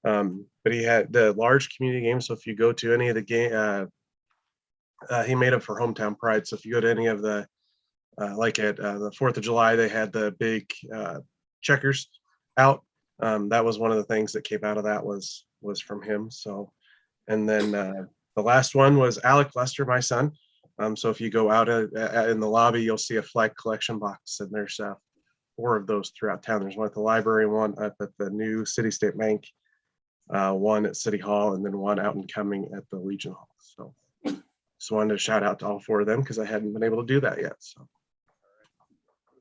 But he had the large community games. So if you go to any of the game, he made up for Hometown Pride. So if you go to any of the, like at the 4th of July, they had the big checkers out. That was one of the things that came out of that was from him. So, and then the last one was Alec Lester, my son. So if you go out in the lobby, you'll see a flag collection box, and there's 4 of those throughout town. There's one at the library, one up at the new City State Bank, one at City Hall, and then one out and coming at the Legion Hall. So Just wanted to shout out to all four of them because I hadn't been able to do that yet. So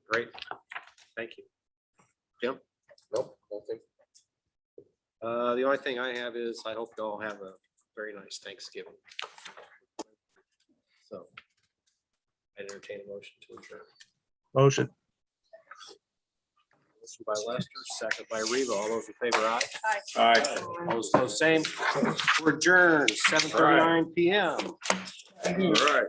Great. Thank you. Jim? Nope, nothing. The only thing I have is I hope you all have a very nice Thanksgiving. So I entertain a motion to adjourn. motion. Motion by Lester, second by Reva. All those in favor, aye? Aye. All those same. We're adjourned, 7:39 PM. All right.